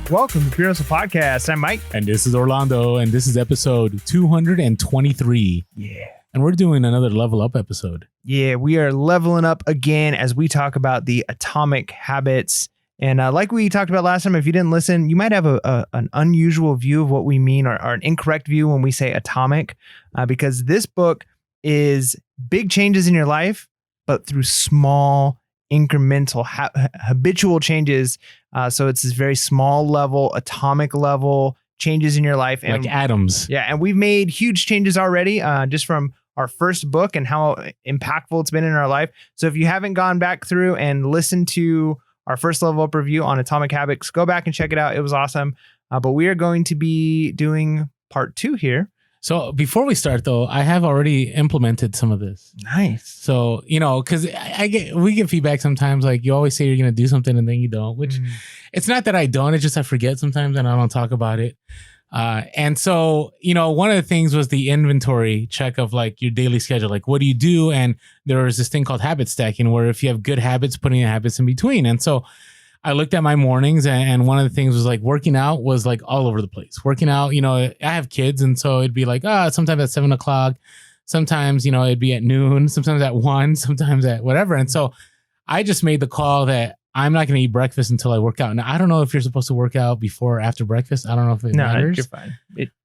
Welcome to Pure Hustle Podcast. I'm Mike. And this is Orlando, and this is episode 223. Yeah. And we're doing another level up episode. Yeah, we are leveling up again as we talk about the atomic habits. And like we talked about last time, if you didn't listen, you might have an unusual view of what we mean or an incorrect view when we say atomic, because this book is big changes in your life, but through small, incremental, habitual changes. So it's this very small level, atomic level changes in your life. And, like atoms. Yeah. And we've made huge changes already just from our first book and how impactful it's been in our life. So if you haven't gone back through and listened to our first level up review on Atomic Habits, go back and check it out. It was awesome. But we are going to be doing part 2 here. So before we start, though, I have already implemented some of this. Nice. So, because we get feedback sometimes, like you always say you're going to do something and then you don't, which it's not that I don't, it's just I forget sometimes and I don't talk about it. And so, one of the things was the inventory check of like your daily schedule, like what do you do? And there was this thing called habit stacking where if you have good habits, putting in habits in between. And so I looked at my mornings and one of the things was like working out was like all over the place. Working out, I have kids. And so it'd be like, sometimes at 7 o'clock, sometimes, it'd be at noon, sometimes at 1, sometimes at whatever. And so I just made the call that I'm not going to eat breakfast until I work out. Now, I don't know if you're supposed to work out before or after breakfast. I don't know if it matters. You're fine.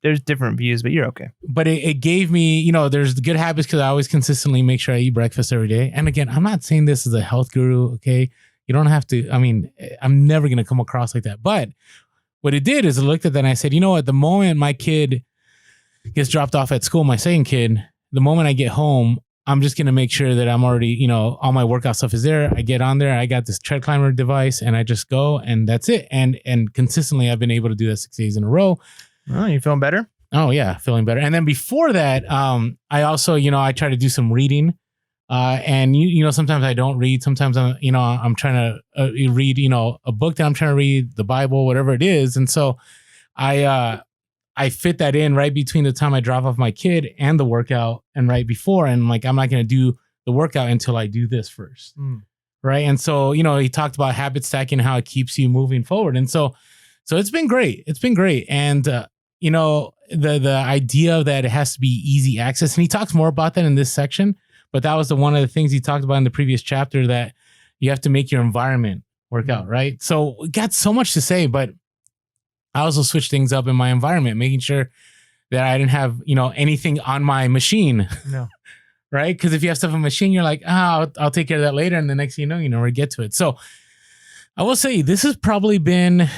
There's different views, but you're okay. But it gave me, there's the good habits because I always consistently make sure I eat breakfast every day. And again, I'm not saying this as a health guru, okay? You don't have to, I'm never going to come across like that. But what it did is I looked at that and I said, you know what? The moment my kid gets dropped off at school, my second kid, the moment I get home, I'm just going to make sure that I'm already, all my workout stuff is there. I get on there. I got this tread climber device and I just go and that's it. And consistently I've been able to do that 6 days in a row. Oh, you feeling better? Oh yeah. Feeling better. And then before that, I also, I try to do some reading. And sometimes I don't read. Sometimes I'm trying to read, a book that I'm trying to read, the Bible, whatever it is. And so I fit that in right between the time I drop off my kid and the workout and right before. And like, I'm not going to do the workout until I do this first. Right. And so, he talked about habit stacking, how it keeps you moving forward. And so it's been great. It's been great. And, the idea that it has to be easy access. And he talks more about that in this section. But that was one of the things he talked about in the previous chapter, that you have to make your environment work out, right? So we got so much to say, but I also switched things up in my environment, making sure that I didn't have, anything on my machine. No. Right? Because if you have stuff on a machine, you're like, I'll take care of that later. And the next thing you know, we get to it. So I will say this has probably been,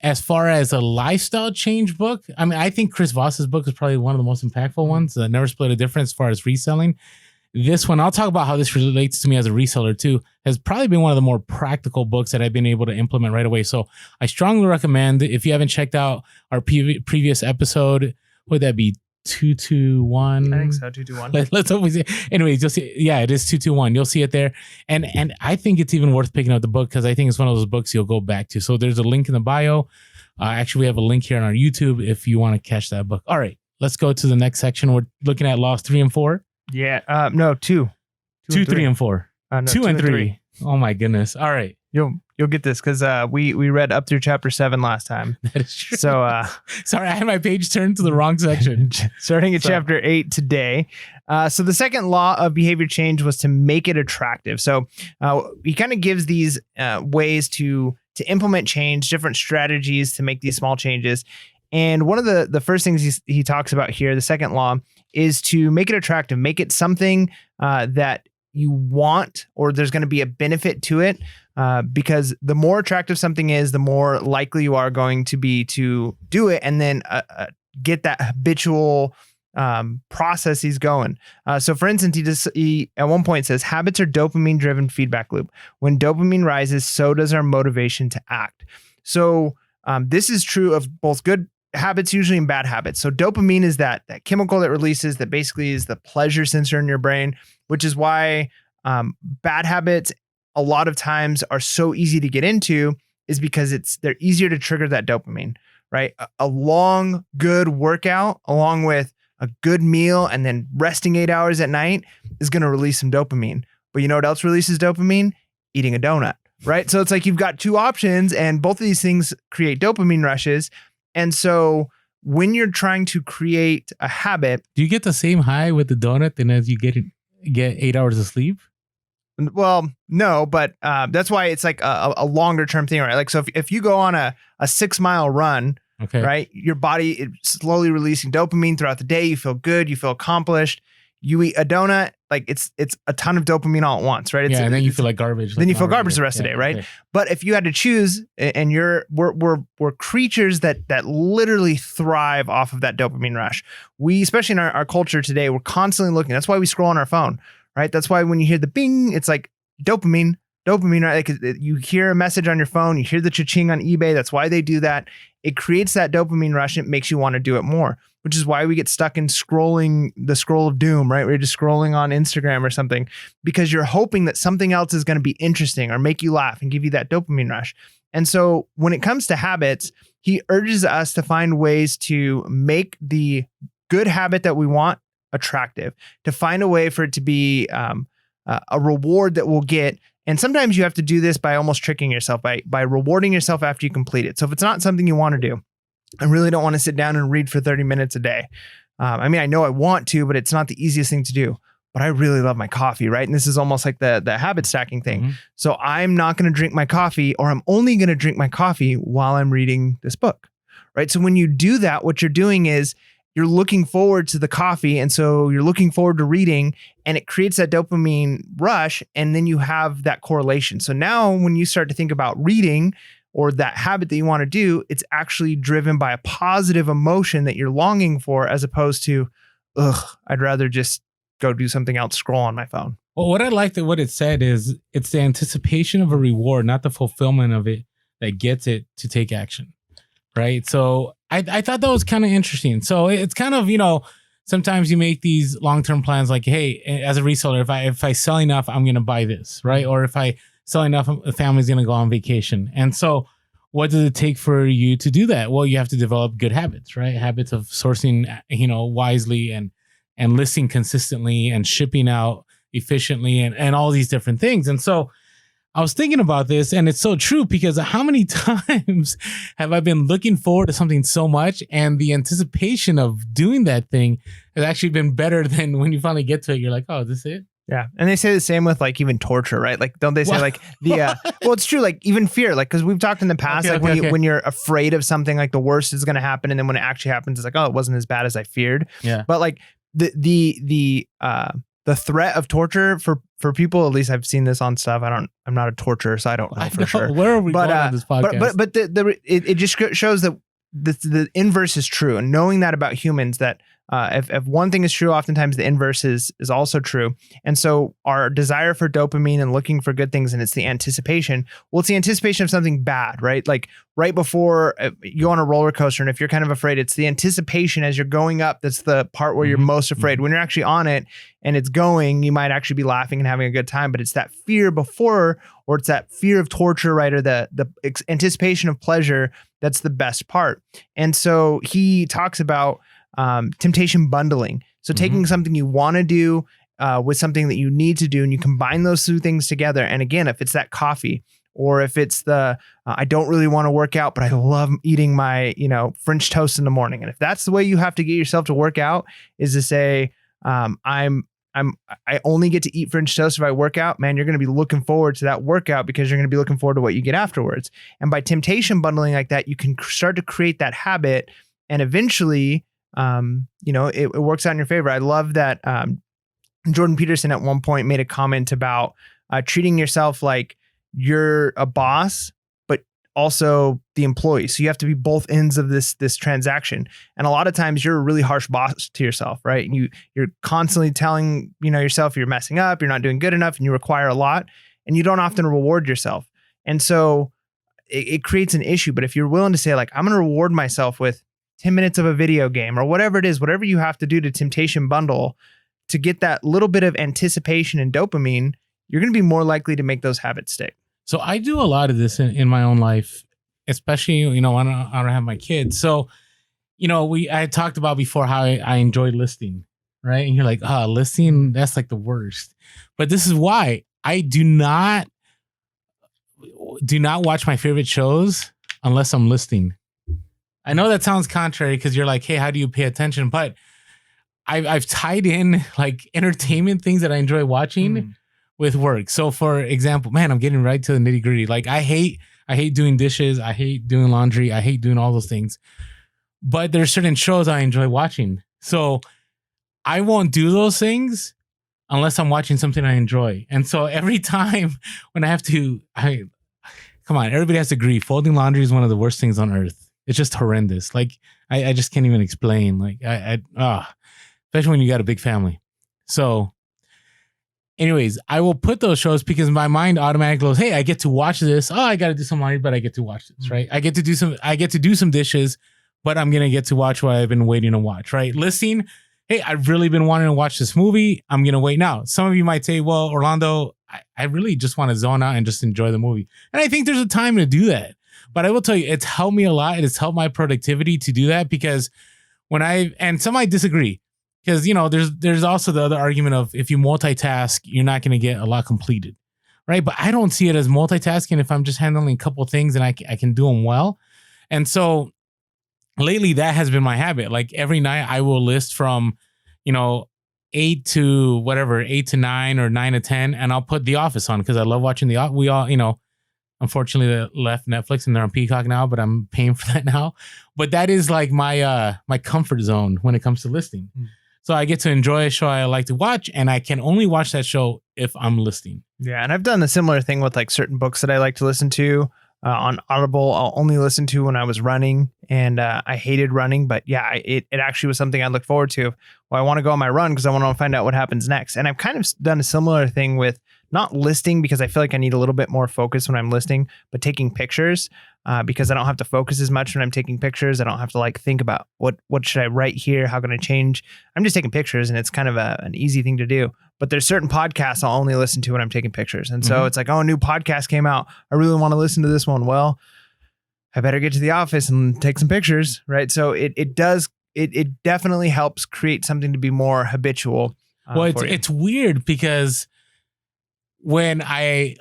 as far as a lifestyle change book, I think Chris Voss's book is probably one of the most impactful ones. Never Split a Difference as far as reselling. This one, I'll talk about how this relates to me as a reseller too, has probably been one of the more practical books that I've been able to implement right away. So I strongly recommend, if you haven't checked out our previous episode, would that be 221? I think so, 221. Let's hope we see. Anyways, you'll see. Yeah, it is 221. You'll see it there. And I think it's even worth picking up the book because I think it's one of those books you'll go back to. So there's a link in the bio. Actually, we have a link here on our YouTube if you want to catch that book. All right, let's go to the next section. We're looking at laws 3 and 4. Yeah. No, 2. 2, 3, and 4. No, 2 and 3. Oh my goodness. All right. You'll get this because we read up through chapter 7 last time. That is true. So sorry, I had my page turned to the wrong section. Starting at chapter 8 today. So the second law of behavior change was to make it attractive. So he kind of gives these ways to implement change, different strategies to make these small changes. And one of the first things he talks about here, the second law, is to make it attractive, make it something that you want, or there's going to be a benefit to it, because the more attractive something is, the more likely you are going to be to do it and then get that habitual processes going. So for instance, he at one point says, habits are dopamine driven feedback loop. When dopamine rises, so does our motivation to act. So this is true of both good habits usually and bad habits. So dopamine is that chemical that releases that basically is the pleasure sensor in your brain, which is why bad habits a lot of times are so easy to get into, is because they're easier to trigger that dopamine, right? A long, good workout along with a good meal and then resting 8 hours at night is going to release some dopamine. But you know what else releases dopamine? Eating a donut, right? So it's like you've got two options, and both of these things create dopamine rushes. And so when you're trying to create a habit, Do you get the same high with the donut than as you get 8 hours of sleep? well, no, but that's why it's like a longer term thing, right? Like, so if you go on a 6-mile run, Okay. right, your body is slowly releasing dopamine throughout the day. You feel good, you feel accomplished. You eat a donut, like it's a ton of dopamine all at once, right? And then you feel like garbage. Then you feel garbage the rest of the day, right? Okay. But if you had to choose, and we're creatures that literally thrive off of that dopamine rush. We, especially in our culture today, we're constantly looking. That's why we scroll on our phone, right? That's why when you hear the bing, it's like dopamine, right? Like you hear a message on your phone, you hear the cha-ching on eBay. That's why they do that. It creates that dopamine rush. And it makes you want to do it more, which is why we get stuck in scrolling the scroll of doom, right? We're just scrolling on Instagram or something because you're hoping that something else is going to be interesting or make you laugh and give you that dopamine rush. And so when it comes to habits, he urges us to find ways to make the good habit that we want attractive, to find a way for it to be a reward that we'll get. And sometimes you have to do this by almost tricking yourself, by rewarding yourself after you complete it. So if it's not something you want to do, I really don't want to sit down and read for 30 minutes a day. I mean, I know I want to, but it's not the easiest thing to do. But I really love my coffee, right? And this is almost like the habit stacking thing. Mm-hmm. So I'm not going to drink my coffee, or I'm only going to drink my coffee while I'm reading this book, right? So when you do that, what you're doing is you're looking forward to the coffee. And so you're looking forward to reading, and it creates that dopamine rush. And then you have that correlation. So now when you start to think about reading or that habit that you want to do, it's actually driven by a positive emotion that you're longing for, as opposed to, I'd rather just go do something else, scroll on my phone. Well, what I liked that what it said is it's the anticipation of a reward, not the fulfillment of it, that gets it to take action. Right. So I thought that was kind of interesting. So it's kind of, sometimes you make these long-term plans like, hey, as a reseller, if I sell enough, I'm going to buy this. Right. Or if I sell enough, the family's going to go on vacation. And so what does it take for you to do that? Well, you have to develop good habits, right? Habits of sourcing, wisely and listing consistently and shipping out efficiently and all these different things. And so I was thinking about this, and it's so true, because how many times have I been looking forward to something so much, and the anticipation of doing that thing has actually been better than when you finally get to it. You're like, oh, is this it? Yeah. And they say the same with like even torture, right? Like, don't they say like well, it's true. Like even fear, like, cause we've talked in the past, when you're afraid of something, like the worst is going to happen. And then when it actually happens, it's like, oh, it wasn't as bad as I feared. Yeah. But like the threat of torture for people, at least I've seen this on stuff. I'm not a torturer, so I don't know for sure. Where are we going on this podcast? But it just shows that the inverse is true. And knowing that about humans, that if one thing is true, oftentimes the inverse is also true. And so our desire for dopamine and looking for good things, and it's the anticipation. Well, it's the anticipation of something bad, right? Like right before you go on a roller coaster, and if you're kind of afraid, it's the anticipation as you're going up. That's the part where you're most afraid. When you're actually on it and it's going, you might actually be laughing and having a good time, but it's that fear before, or it's that fear of torture, right? Or the anticipation of pleasure. That's the best part. And so he talks about temptation bundling. So taking something you want to do with something that you need to do, and you combine those two things together. And again, if it's that coffee, or if it's the I don't really want to work out, but I love eating my French toast in the morning. And if that's the way you have to get yourself to work out, is to say I only get to eat French toast if I work out, man, you're going to be looking forward to that workout, because you're going to be looking forward to what you get afterwards. And by temptation bundling like that, you can start to create that habit, and eventually it works out in your favor. I love that Jordan Peterson at one point made a comment about treating yourself like you're a boss, but also the employee. So you have to be both ends of this transaction. And a lot of times you're a really harsh boss to yourself, right? And you're constantly telling yourself you're messing up, you're not doing good enough, and you require a lot, and you don't often reward yourself. And so it creates an issue. But if you're willing to say, like, I'm going to reward myself with 10 minutes of a video game, or whatever it is, whatever you have to do to temptation bundle to get that little bit of anticipation and dopamine, you're going to be more likely to make those habits stick. So I do a lot of this in my own life, especially, when I don't have my kids. So, I talked about before how I enjoy listing, right? And you're like, listing, that's like the worst. But this is why I do not. do not watch my favorite shows unless I'm listing. I know that sounds contrary because you're like, hey, how do you pay attention? But I've tied in like entertainment things that I enjoy watching with work. So for example, man, I'm getting right to the nitty gritty. Like I hate doing dishes. I hate doing laundry. I hate doing all those things. But there's certain shows I enjoy watching. So I won't do those things unless I'm watching something I enjoy. And so every time when I have to, come on, everybody has to agree. Folding laundry is one of the worst things on earth. It's just horrendous. Like I just can't even explain. Like especially when you got a big family. So anyways, I will put those shows because my mind automatically goes, hey, I get to watch this. Oh, I got to do some laundry, but I get to watch this, right? I get to do some dishes, but I'm going to get to watch what I've been waiting to watch, right? Listing, hey, I've really been wanting to watch this movie. I'm going to wait now. Some of you might say, well, Orlando, I really just want to zone out and just enjoy the movie. And I think there's a time to do that. But I will tell you, it's helped me a lot. It has helped my productivity to do that because and some might disagree because, there's also the other argument of if you multitask, you're not going to get a lot completed, right? But I don't see it as multitasking if I'm just handling a couple of things and I can do them well. And so lately that has been my habit. Like every night I will list from, 8 to 9 or 9 to 10. And I'll put The Office on because I love watching we all, unfortunately they left Netflix and they're on Peacock now, but I'm paying for that now. But that is like my comfort zone when it comes to listing. So I get to enjoy a show I like to watch and I can only watch that show if I'm listing. Yeah. And I've done a similar thing with like certain books that I like to listen to. On Audible, I'll only listen to when I was running, and I hated running. But yeah, it actually was something I look forward to. Well, I want to go on my run because I want to find out what happens next. And I've kind of done a similar thing with not listing because I feel like I need a little bit more focus when I'm listing, but taking pictures because I don't have to focus as much when I'm taking pictures. I don't have to like think about what should I write here? How can I change? I'm just taking pictures, and it's kind of an easy thing to do. But there's certain podcasts I'll only listen to when I'm taking pictures. And so it's like, oh, a new podcast came out. I really want to listen to this one. Well, I better get to the office and take some pictures, right? So it definitely helps create something to be more habitual. Well, it's weird because when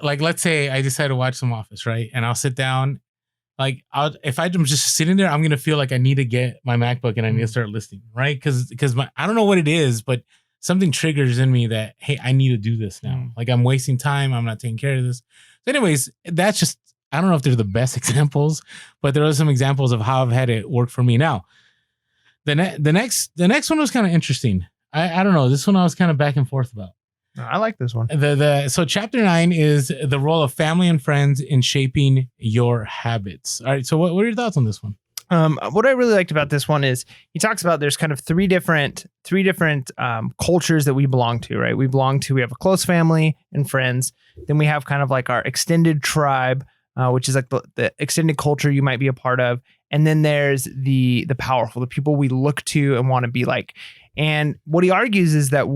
let's say I decide to watch some Office, right? And I'll sit down, if I'm just sitting there, I'm going to feel like I need to get my MacBook and I need to start listing, right? Because I don't know what it is, but something triggers in me that, hey, I need to do this now. Like I'm wasting time. I'm not taking care of this. So anyways, that's just, I don't know if they're the best examples, but there are some examples of how I've had it work for me. Now, the next one was kind of interesting. I don't know. This one I was kind of back and forth about. I like this one. So chapter 9 is the role of family and friends in shaping your habits. All right. So what are your thoughts on this one? What I really liked about this one is he talks about there's kind of three different cultures that we belong to, right? We have a close family and friends. Then we have kind of like our extended tribe, which is like the extended culture you might be a part of. And then there's the powerful, the people we look to and want to be like. And what he argues is that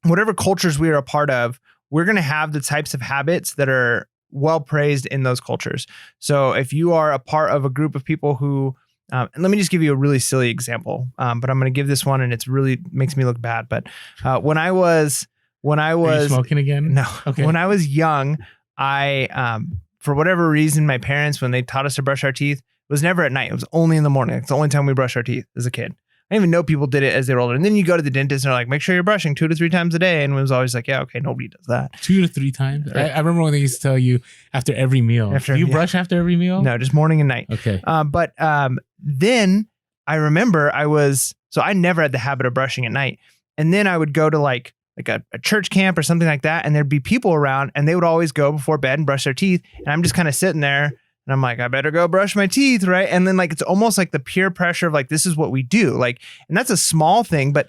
whatever cultures we are a part of, we're going to have the types of habits that are well praised in those cultures. So if you are a part of a group of people who, and let me just give you a really silly example, but I'm going to give this one and it's really makes me look bad. But when I was Are you smoking again? No. Okay. When I was young, I, for whatever reason, my parents, when they taught us to brush our teeth, it was never at night. It was only in the morning. It's the only time we brush our teeth as a kid. I didn't even know people did it as they were older. And then you go to the dentist and they're like, make sure you're brushing 2 to 3 times a day. And it was always like, yeah, okay, nobody does that. 2 to 3 times? Right. I remember when they used to tell you after every meal. Do you brush after every meal? No, just morning and night. Okay. But then I remember I never had the habit of brushing at night. And then I would go to like a church camp or something like that. And there'd be people around and they would always go before bed and brush their teeth. And I'm just kind of sitting there. And I'm like, I better go brush my teeth, right? And then like it's almost like the peer pressure of like, this is what we do. Like, and that's a small thing, but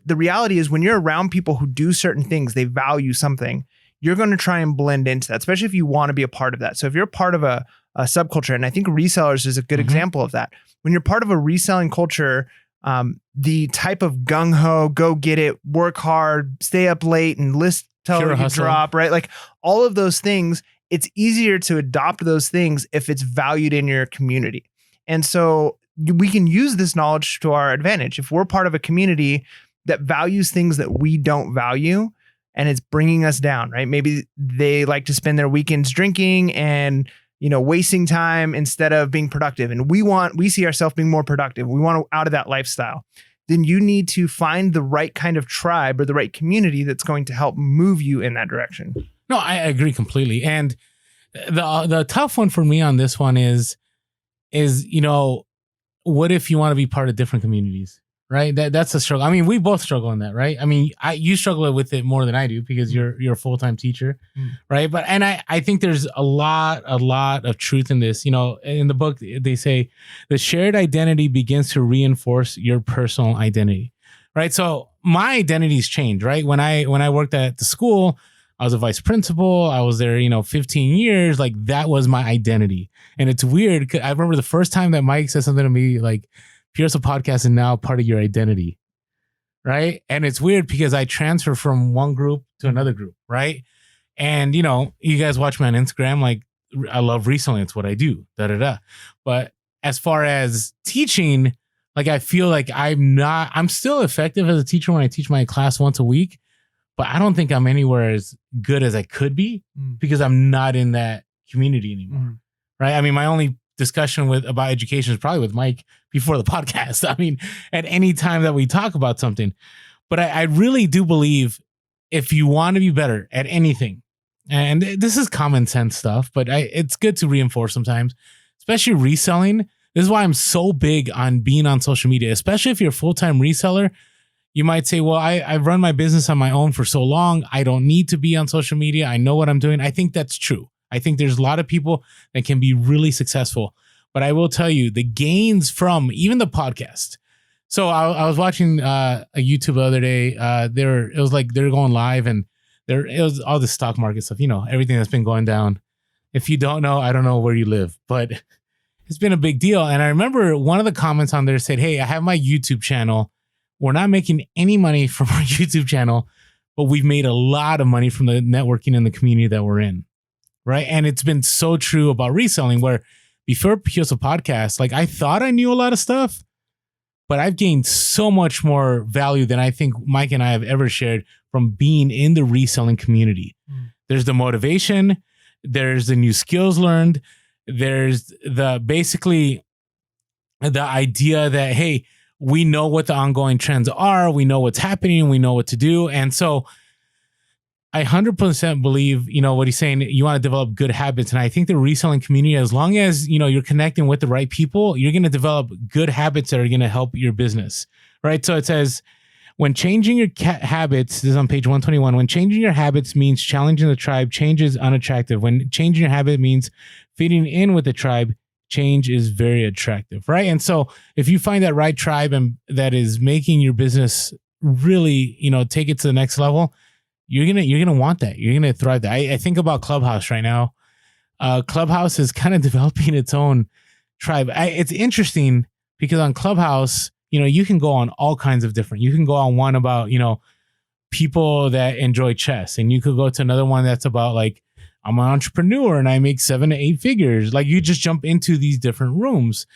the reality is when you're around people who do certain things, they value something, you're going to try and blend into that, especially if you want to be a part of that. So if you're part of a subculture, and I think resellers is a good example of that. When you're part of a reselling culture, the type of gung-ho, go get it, work hard, stay up late and list till you drop, right? Like all of those things, it's easier to adopt those things if it's valued in your community. And so we can use this knowledge to our advantage. If we're part of a community that values things that we don't value, and it's bringing us down, right? Maybe they like to spend their weekends drinking and, wasting time instead of being productive. And we see ourselves being more productive. We want out of that lifestyle. Then you need to find the right kind of tribe or the right community that's going to help move you in that direction. No, I agree completely. And the tough one for me on this one is, what if you want to be part of different communities, right? That's a struggle. I mean, we both struggle in that, right? I mean, you struggle with it more than I do because you're a full-time teacher, right? But I think there's a lot of truth in this. In the book, they say the shared identity begins to reinforce your personal identity, right? So my identity's changed, right? When I worked at the school, I was a vice principal. I was there, 15 years. Like that was my identity. And it's weird. 'Cause I remember the first time that Mike said something to me like, Here's a podcast is now part of your identity. Right. And it's weird because I transfer from one group to another group. Right. And, you guys watch me on Instagram. Like I love reselling. It's what I do. But as far as teaching, like I feel like I'm still effective as a teacher when I teach my class once a week. But I don't think I'm anywhere as good as I could be because I'm not in that community anymore. Right. I mean, my only discussion about education is probably with Mike before the podcast. I mean, at any time that we talk about something. But I really do believe if you want to be better at anything, and this is common sense stuff, but it's good to reinforce sometimes, especially reselling. This is why I'm so big on being on social media, especially if you're a full-time reseller. You might say, well, I've run my business on my own for so long. I don't need to be on social media. I know what I'm doing. I think that's true. I think there's a lot of people that can be really successful. But I will tell you the gains from even the podcast. So I was watching a YouTube the other day. It was like they're going live and it was all the stock market stuff, everything that's been going down. If you don't know, I don't know where you live, but it's been a big deal. And I remember one of the comments on there said, hey, I have my YouTube channel. We're not making any money from our YouTube channel, but we've made a lot of money from the networking and the community that we're in. Right. And it's been so true about reselling where before PHP Podcast, like I thought I knew a lot of stuff, but I've gained so much more value than I think Mike and I have ever shared from being in the reselling community. There's the motivation. There's the new skills learned. There's basically the idea that, hey, we know what the ongoing trends are. We know what's happening. We know what to do. And so I 100% believe, what he's saying, you want to develop good habits. And I think the reselling community, as long as, you're connecting with the right people, you're going to develop good habits that are going to help your business. Right. So it says, when changing your habits, this is on page 121, when changing your habits means challenging the tribe, change is unattractive. When changing your habit means fitting in with the tribe, change is very attractive. Right. And so if you find that right tribe and that is making your business really, take it to the next level, you're gonna want that. You're gonna thrive that. I think about Clubhouse right now. Clubhouse is kind of developing its own tribe. It's interesting because on Clubhouse, you can go on all kinds of different. You can go on one about people that enjoy chess, and you could go to another one that's about like I'm an entrepreneur and I make 7 to 8 figures. Like you just jump into these different rooms.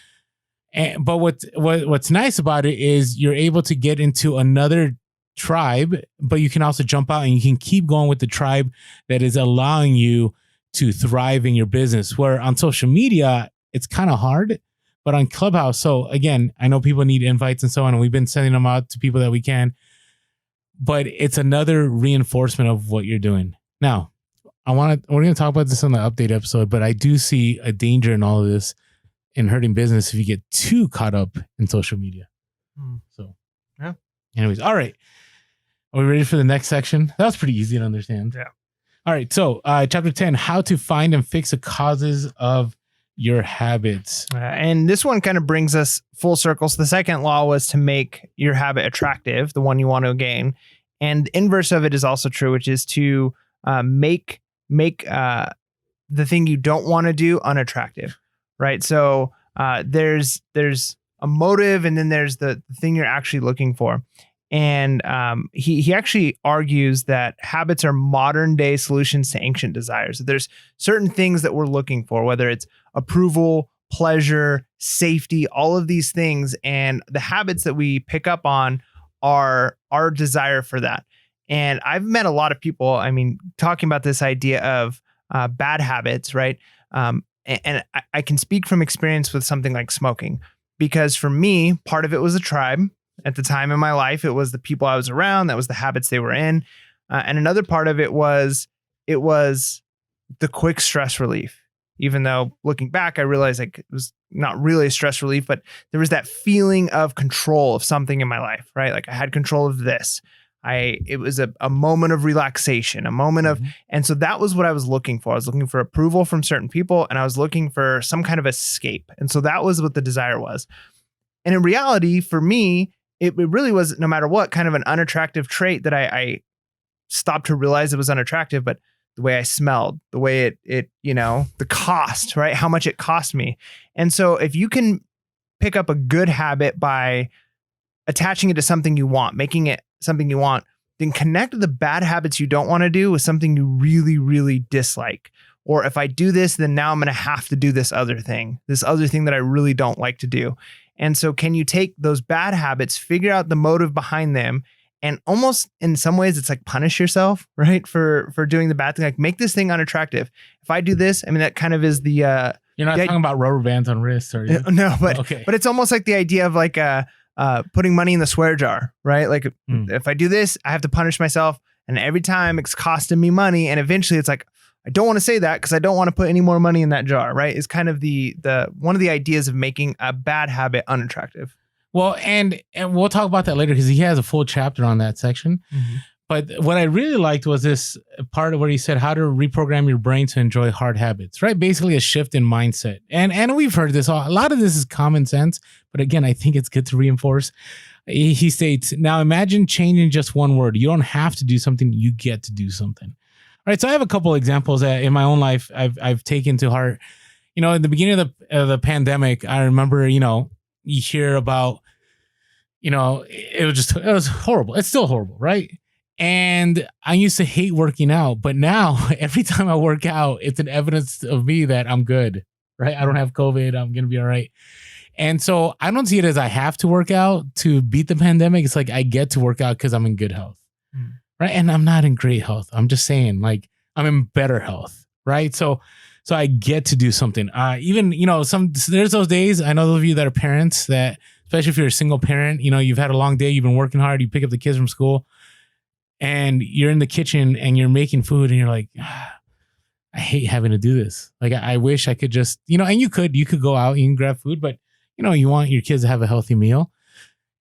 But what's nice about it is you're able to get into another tribe, but you can also jump out and you can keep going with the tribe that is allowing you to thrive in your business. Where on social media, it's kind of hard, but on Clubhouse. So again, I know people need invites and so on, and we've been sending them out to people that we can, but it's another reinforcement of what you're doing. Now, we're going to talk about this on the update episode, but I do see a danger in all of this in hurting business if you get too caught up in social media. So, yeah. Anyways, all right. Are we ready for the next section? That was pretty easy to understand. Yeah. All right. So chapter 10, how to find and fix the causes of your habits. And this one kind of brings us full circle. So the second law was to make your habit attractive, the one you want to gain. And the inverse of it is also true, which is to make the thing you don't want to do unattractive, right? So there's a motive and then there's the thing you're actually looking for. And he actually argues that habits are modern day solutions to ancient desires. There's certain things that we're looking for, whether it's approval, pleasure, safety, all of these things. And the habits that we pick up on are our desire for that. And I've met a lot of people, I mean, talking about this idea of bad habits, right? And I can speak from experience with something like smoking, because for me, part of it was a tribe. At the time in my life, it was the people I was around, that was the habits they were in. And another part of it was the quick stress relief. Even though looking back, I realized like it was not really a stress relief, but there was that feeling of control of something in my life, right? Like I had control of this. It was a moment of relaxation, a moment of, and so that was what I was looking for. I was looking for approval from certain people, and I was looking for some kind of escape. And so that was what the desire was. And in reality, for me, it really was, no matter what, kind of an unattractive trait that I stopped to realize it was unattractive, but the way I smelled, the way it, the cost, right? How much it cost me. And so if you can pick up a good habit by attaching it to something you want, making it something you want, then connect the bad habits you don't want to do with something you really, really dislike. Or if I do this, then now I'm going to have to do this other thing that I really don't like to do. And so can you take those bad habits, figure out the motive behind them, and almost in some ways it's like punish yourself, right? For doing the bad thing, like make this thing unattractive. If I do this, I mean, that kind of is the, you're not talking about rubber bands on wrists, are you? No, but it's almost like the idea of like, putting money in the swear jar, right? Like if I do this, I have to punish myself. And every time it's costing me money. And eventually it's like, I don't want to say that because I don't want to put any more money in that jar, right? It's kind of the one of the ideas of making a bad habit unattractive. Well, and we'll talk about that later because he has a full chapter on that section. Mm-hmm. But what I really liked was this part where he said how to reprogram your brain to enjoy hard habits, right? Basically a shift in mindset. And we've heard this. A lot of this is common sense. But again, I think it's good to reinforce. He states, now imagine changing just one word. You don't have to do something. You get to do something. All right, so I have a couple examples that in my own life I've taken to heart. In the beginning of the pandemic, I remember, you hear about, it was horrible. It's still horrible, right? And I used to hate working out, but now every time I work out, it's an evidence of me that I'm good, right? I don't have COVID. I'm going to be all right. And so I don't see it as I have to work out to beat the pandemic. It's like I get to work out because I'm in good health. Right. And I'm not in great health. I'm just saying, like, I'm in better health. Right. So I get to do something. Even, there's those days. I know those of you that are parents that, especially if you're a single parent, you've had a long day, you've been working hard, you pick up the kids from school and you're in the kitchen and you're making food and you're like, I hate having to do this. Like, I wish I could just, and you could go out and grab food, but you want your kids to have a healthy meal.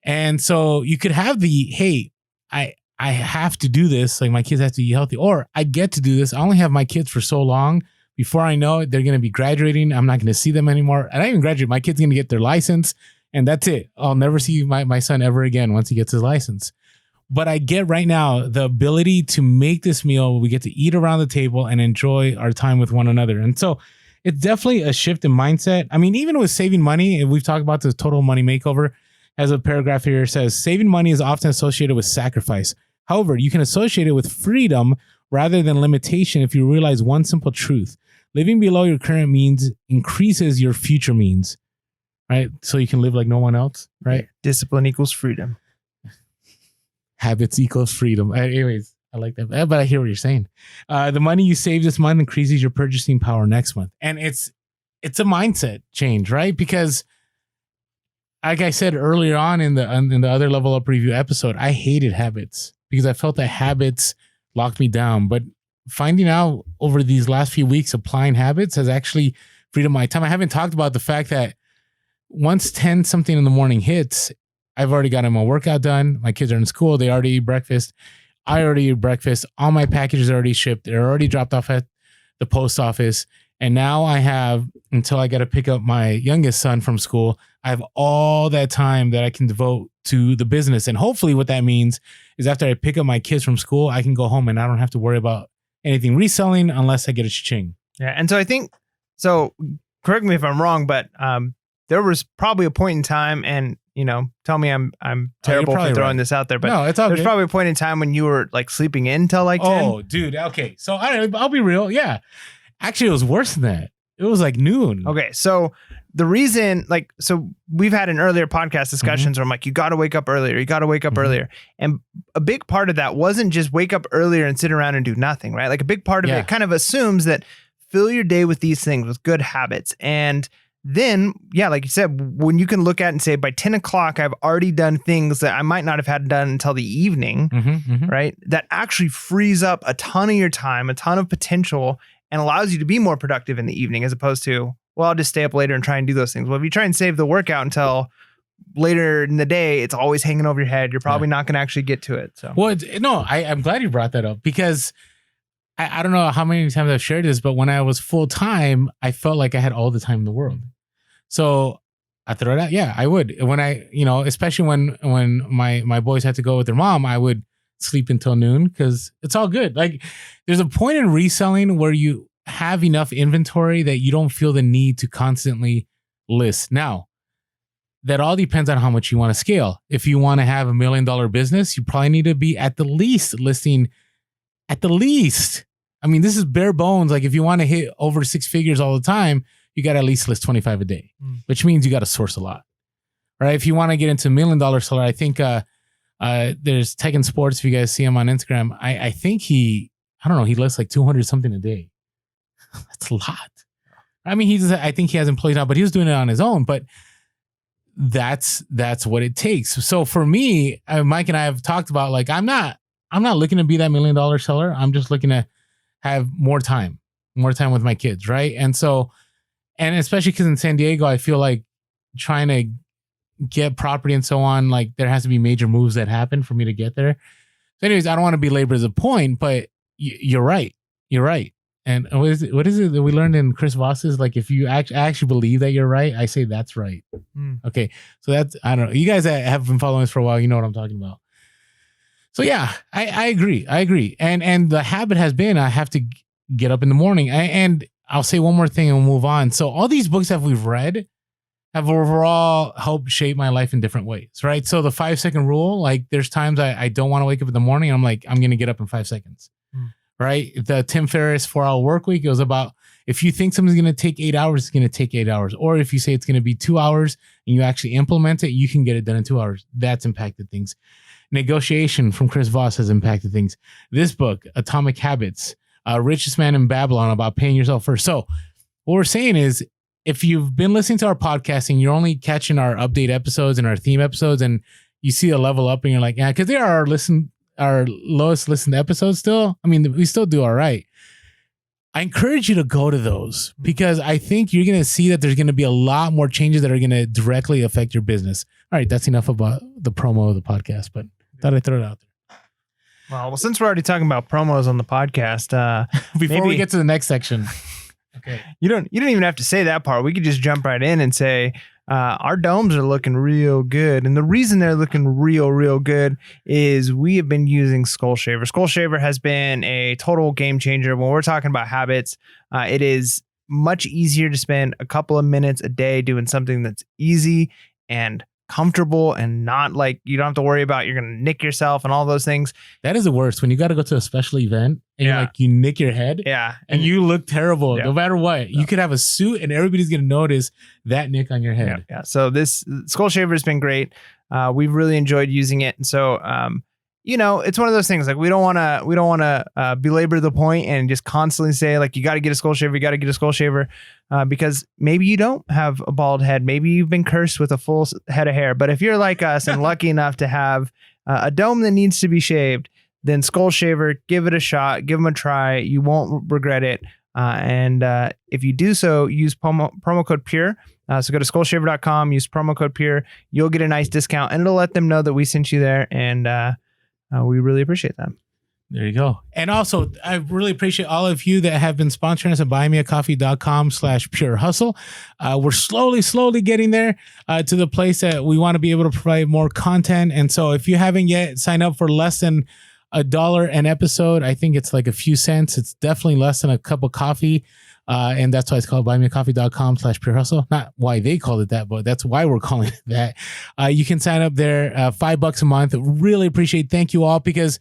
And so you could have hey, I have to do this. Like my kids have to eat healthy, or I get to do this. I only have my kids for so long. Before I know it, they're going to be graduating. I'm not going to see them anymore. And I even graduate. My kid's going to get their license and that's it. I'll never see my son ever again once he gets his license. But I get right now the ability to make this meal. We get to eat around the table and enjoy our time with one another. And so it's definitely a shift in mindset. I mean, even with saving money, and we've talked about the total money makeover, as a paragraph here says, saving money is often associated with sacrifice. However, you can associate it with freedom rather than limitation if you realize one simple truth. Living below your current means increases your future means, right? So you can live like no one else, right? Discipline equals freedom. Habits equals freedom. Anyways, I like that. But I hear what you're saying. The money you save this month increases your purchasing power next month. And it's a mindset change, right? Because like I said earlier on in the other Level Up review episode, I hated habits because I felt that habits locked me down. But finding out over these last few weeks, applying habits has actually freed up my time. I haven't talked about the fact that once 10 something in the morning hits, I've already gotten my workout done. My kids are in school. They already eat breakfast. I already eat breakfast. All my packages are already shipped. They're already dropped off at the post office. And now I have, until I got to pick up my youngest son from school, I have all that time that I can devote to the business. And hopefully what that means is after I pick up my kids from school, I can go home and I don't have to worry about anything reselling unless I get a cha-ching. Yeah. And so I think, correct me if I'm wrong, but there was probably a point in time, and tell me I'm terrible for throwing this out there, but no, it's all there's good. probably a point in time when you were like sleeping in till like 10. Oh, dude. Okay. So I'll be real. Yeah. Actually, it was worse than that. It was like noon. Okay. So the reason, like, so we've had in earlier podcast discussions where I'm like, you got to wake up earlier. You got to wake up earlier. And a big part of that wasn't just wake up earlier and sit around and do nothing, right? Like a big part of it kind of assumes that fill your day with these things, with good habits. And then, like you said, when you can look at and say, by 10 o'clock, I've already done things that I might not have had done until the evening, right? That actually frees up a ton of your time, a ton of potential, and allows you to be more productive in the evening, as opposed to, well, I'll just stay up later and try and do those things. Well, if you try and save the workout until later in the day, it's always hanging over your head. You're probably not going to actually get to it. So, well, I'm glad you brought that up, because I don't know how many times I've shared this, but when I was full time, I felt like I had all the time in the world. So I throw it out. Yeah, I would. When I, especially when my boys had to go with their mom, I would sleep until noon, because it's all good. Like, there's a point in reselling where you have enough inventory that you don't feel the need to constantly list. Now, that all depends on how much you want to scale. If you want to have $1 million business, you probably need to be at the least listing. At the least, I mean, this is bare bones. Like, if you want to hit over 6 figures all the time, you got to at least list 25 a day, which means you got to source a lot, right? If you want to get into $1 million seller, I think there's Tekken Sports. If you guys see him on Instagram, I think he lists like 200 something a day. That's a lot. I mean, I think he has employees now, but he was doing it on his own. But that's what it takes. So for me, Mike and I have talked about, like, I'm not looking to be that $1 million seller. I'm just looking to have more time with my kids, right? And so, and especially because in San Diego, I feel like trying to get property and so on, like, there has to be major moves that happen for me to get there. So anyways, I don't want to belabor the point, but you're right. And what is it that we learned in Chris Voss's? Like, if you actually believe that you're right, I say that's right. Okay. So that's, I don't know. You guys that have been following us for a while, you know what I'm talking about. So yeah, I agree. And the habit has been, I have to get up in the morning. And I'll say one more thing and we'll move on. So all these books that we've read have overall helped shape my life in different ways, right? So the 5-second rule, like, there's times I don't want to wake up in the morning. And I'm like, I'm going to get up in 5 seconds, right? The Tim Ferriss 4-hour work week, it was about, if you think something's going to take 8 hours, it's going to take 8 hours. Or if you say it's going to be 2 hours and you actually implement it, you can get it done in 2 hours. That's impacted things. Negotiation from Chris Voss has impacted things. This book, Atomic Habits, Richest Man in Babylon, about paying yourself first. So what we're saying is, if you've been listening to our podcasting, you're only catching our update episodes and our theme episodes, and you see a level up and you're like, yeah, because they are our lowest listened episodes still. I mean, we still do all right. I encourage you to go to those, because I think you're going to see that there's going to be a lot more changes that are going to directly affect your business. All right, that's enough about the promo of the podcast, but thought I'd throw it out there. Well, since we're already talking about promos on the podcast, before we get to the next section, okay, you don't even have to say that part. We could just jump right in and say our domes are looking real good, and the reason they're looking real good is we have been using Skull Shaver. Skull Shaver has been a total game changer when we're talking about habits. It is much easier to spend a couple of minutes a day doing something that's easy and comfortable, and not like you don't have to worry about you're going to nick yourself and all those things. That is the worst, when you got to go to a special event and you're like, you nick your head and you look terrible no matter what. You could have a suit and everybody's going to notice that nick on your head. So this Skull Shaver has been great. We've really enjoyed using it. And so, it's one of those things, like, we don't want to belabor the point and just constantly say, like, you got to get a Skull Shaver, because maybe you don't have a bald head. Maybe you've been cursed with a full head of hair. But if you're like us and lucky enough to have a dome that needs to be shaved, then Skull Shaver, give it a shot, give them a try. You won't regret it. And if you do so, use promo code PURE. So go to skullshaver.com, use promo code PURE. You'll get a nice discount, and it'll let them know that we sent you there. And we really appreciate that. There you go. And also, I really appreciate all of you that have been sponsoring us at buymeacoffee.com/purehustle. We're slowly getting there to the place that we want to be able to provide more content. And so if you haven't yet signed up for less than $1 an episode, I think it's like a few cents. It's definitely less than a cup of coffee. And that's why it's called buymeacoffee.com/purehustle. Not why they called it that, but that's why we're calling it that. You can sign up there, $5 a month. Really appreciate. Thank you all, because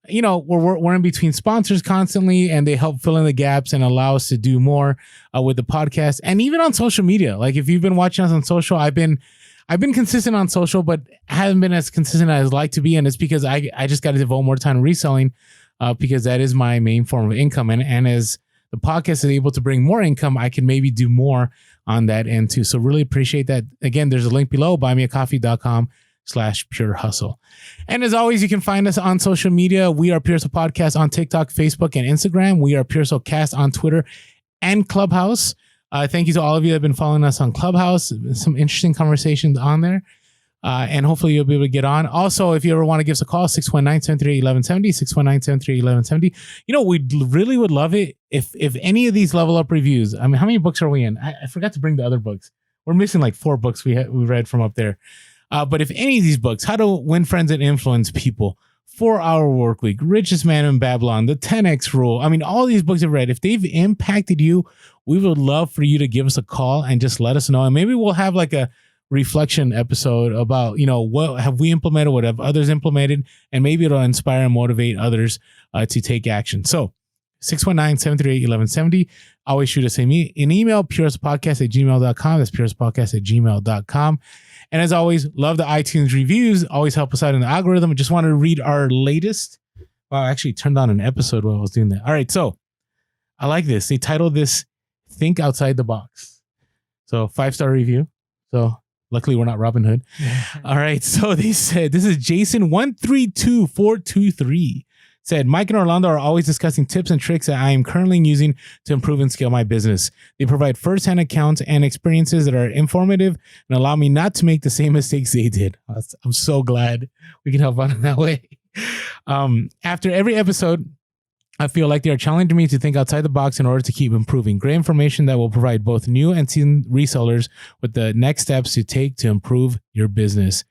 we're in between sponsors constantly, and they help fill in the gaps and allow us to do more with the podcast, and even on social media. Like if you've been watching us on social, I've been consistent on social, but haven't been as consistent as I'd like to be, and it's because I just got to devote more time to reselling, because that is my main form of income, and as the podcast is able to bring more income, I can maybe do more on that end too. So really appreciate that. Again, there's a link below, buymeacoffee.com/pure hustle. And as always, you can find us on social media. We are Pure Hustle Podcast on TikTok, Facebook, and Instagram. We are Pure Hustle Cast on Twitter and Clubhouse. Thank you to all of you that have been following us on Clubhouse. Some interesting conversations on there. And hopefully you'll be able to get on. Also, if you ever want to give us a call, 619-738-1170, 619-738-1170. We really would love it if any of these level up reviews. I mean, how many books are we in? I forgot to bring the other books. We're missing like 4 books we read from up there. But if any of these books, How to Win Friends and Influence People, 4-Hour Workweek, Richest Man in Babylon, The 10X Rule. I mean, all these books I've read, if they've impacted you, we would love for you to give us a call and just let us know. And maybe we'll have like a reflection episode about, what have we implemented, what have others implemented, and maybe it'll inspire and motivate others to take action. So 619-738-1170. Always shoot us an email, purehustlepodcast@gmail.com. That's purehustlepodcast@gmail.com. And as always, love the iTunes reviews. Always help us out in the algorithm. I just wanted to read our latest. Well, I actually turned on an episode while I was doing that. All right. So I like this. They titled this Think Outside the Box. So 5-star review. So luckily we're not Robin Hood. All right. So they said, this is Jason132423. Said, Mike and Orlando are always discussing tips and tricks that I am currently using to improve and scale my business. They provide firsthand accounts and experiences that are informative and allow me not to make the same mistakes they did. I'm so glad we can help out in that way. After every episode, I feel like they are challenging me to think outside the box in order to keep improving. Great information that will provide both new and seasoned resellers with the next steps to take to improve your business.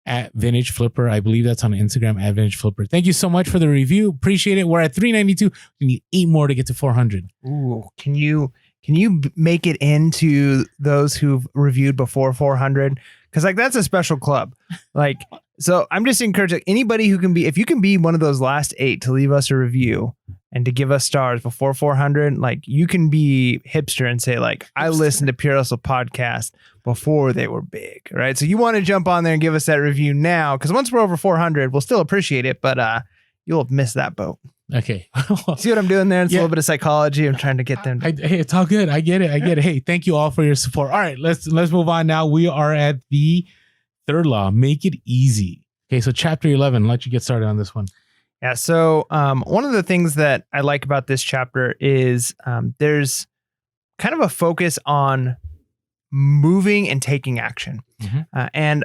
At Vintage Flipper. I believe that's on Instagram, at Vintage Flipper. Thank you so much for the review. Appreciate it. We're at 392. We need 8 more to get to 400. Ooh, can you make it into those who've reviewed before 400? Because that's a special club. So I'm just encouraging anybody who can be, if you can be one of those last 8 to leave us a review and to give us stars before 400, you can be hipster and say I listened to Pure Hustle Podcast before they were big, right? So you want to jump on there and give us that review now, because once we're over 400, we'll still appreciate it, but you'll have missed that boat. Okay. See what I'm doing there? It's a little bit of psychology. I'm trying to get them. Hey, it's all good. I get it. Hey, thank you all for your support. All right, let's move on now. We are at the third law. Make it easy. Okay, so chapter 11. I'll let you get started on this one. Yeah. So one of the things that I like about this chapter is there's kind of a focus on moving and taking action. Mm-hmm. And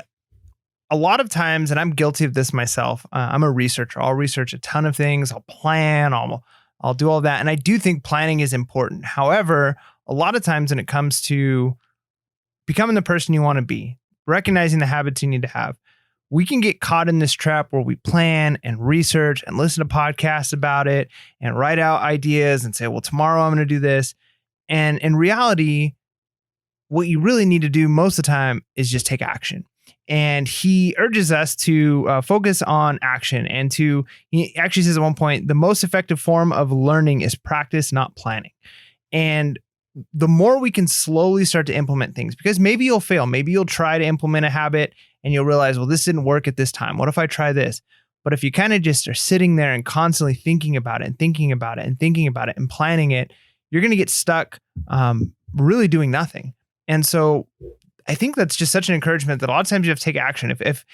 a lot of times, and I'm guilty of this myself, I'm a researcher. I'll research a ton of things. I'll plan. I'll do all that. And I do think planning is important. However, a lot of times when it comes to becoming the person you want to be, recognizing the habits you need to have, we can get caught in this trap where we plan and research and listen to podcasts about it and write out ideas and say, well, tomorrow I'm going to do this. And in reality, what you really need to do most of the time is just take action. And he urges us to focus on action and he actually says at one point, the most effective form of learning is practice, not planning. And the more we can slowly start to implement things, because maybe you'll fail, maybe you'll try to implement a habit and you'll realize, well, this didn't work at this time. What if I try this? But if you kind of just are sitting there and constantly thinking about it and thinking about it and thinking about it and planning it, you're going to get stuck really doing nothing. And so I think that's just such an encouragement that a lot of times you have to take action. If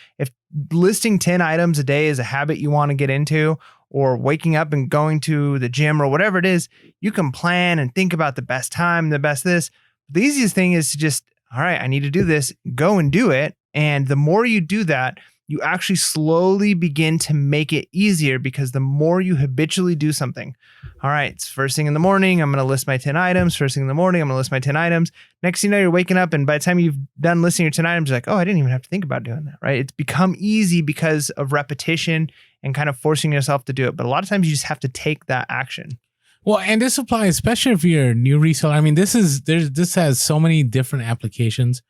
listing 10 items a day is a habit you want to get into, or waking up and going to the gym or whatever it is, you can plan and think about the best time, the best this. The easiest thing is to just, all right, I need to do this, go and do it. And the more you do that, you actually slowly begin to make it easier, because the more you habitually do something, all right, it's first thing in the morning, I'm going to list my 10 items. First thing in the morning, I'm going to list my 10 items. Next thing you know, you're waking up, and by the time you've done listing your 10 items, you're like, oh, I didn't even have to think about doing that, right? It's become easy because of repetition and kind of forcing yourself to do it. But a lot of times you just have to take that action. Well, and this applies, especially if you're a new reseller. I mean, this has so many different applications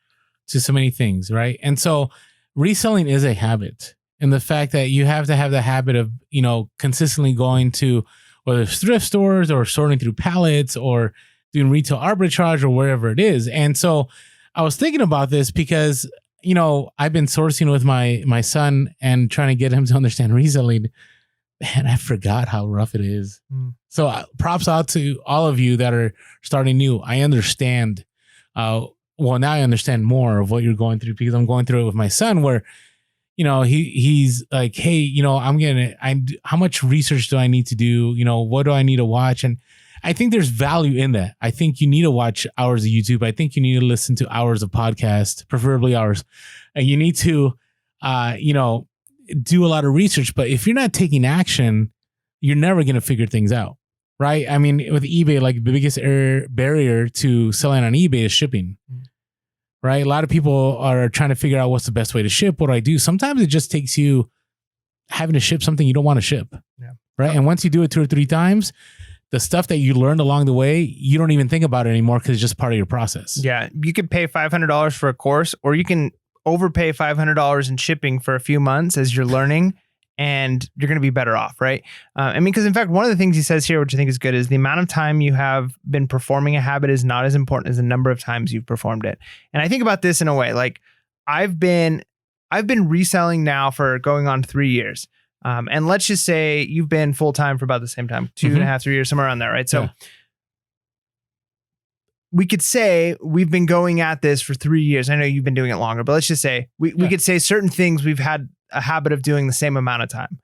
to so many things, right? And so reselling is a habit. in the fact that you have to have the habit of, consistently going to whether it's thrift stores or sorting through pallets or doing retail arbitrage or wherever it is. And so I was thinking about this because, I've been sourcing with my son and trying to get him to understand reselling. Man, I forgot how rough it is. So props out to all of you that are starting new. I understand. Now I understand more of what you're going through because I'm going through it with my son where, he's like, hey, how much research do I need to do? What do I need to watch? And I think there's value in that. I think you need to watch hours of YouTube. I think you need to listen to hours of podcast, preferably hours. And you need to, do a lot of research. But if you're not taking action, you're never going to figure things out. Right. I mean, with eBay, like the biggest barrier to selling on eBay is shipping. Right. A lot of people are trying to figure out what's the best way to ship. What do I do? Sometimes it just takes you having to ship something you don't want to ship. Yeah. Right. And once you do it 2 or 3 times, the stuff that you learned along the way, you don't even think about it anymore because it's just part of your process. Yeah. You could pay $500 for a course, or you can overpay $500 in shipping for a few months as you're learning, and you're going to be better off, right? Because in fact, one of the things he says here, which I think is good, is the amount of time you have been performing a habit is not as important as the number of times you've performed it. And I think about this in a way, like I've been reselling now for going on 3 years. And let's just say you've been full-time for about the same time, 2.5, 3 years, somewhere around there, right? So we could say we've been going at this for 3 years. I know you've been doing it longer, but let's just say we could say certain things we've had a habit of doing the same amount of time.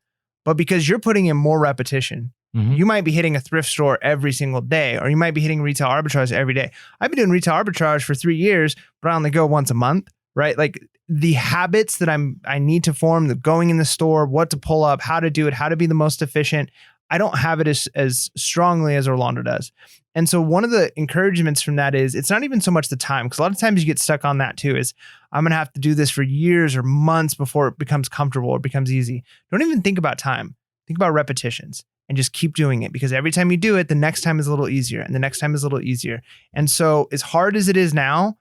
But because you're putting in more repetition, you might be hitting a thrift store every single day, or you might be hitting retail arbitrage every day. I've been doing retail arbitrage for 3 years, but I only go once a month, right? Like the habits that I need to form, the going in the store, what to pull up, how to do it, how to be the most efficient, I don't have it as strongly as Orlando does. And so one of the encouragements from that is it's not even so much the time, because a lot of times you get stuck on that too, is I'm going to have to do this for years or months before it becomes comfortable or becomes easy. Don't even think about time. Think about repetitions and just keep doing it, because every time you do it, the next time is a little easier and the next time is a little easier. And so as hard as it is now,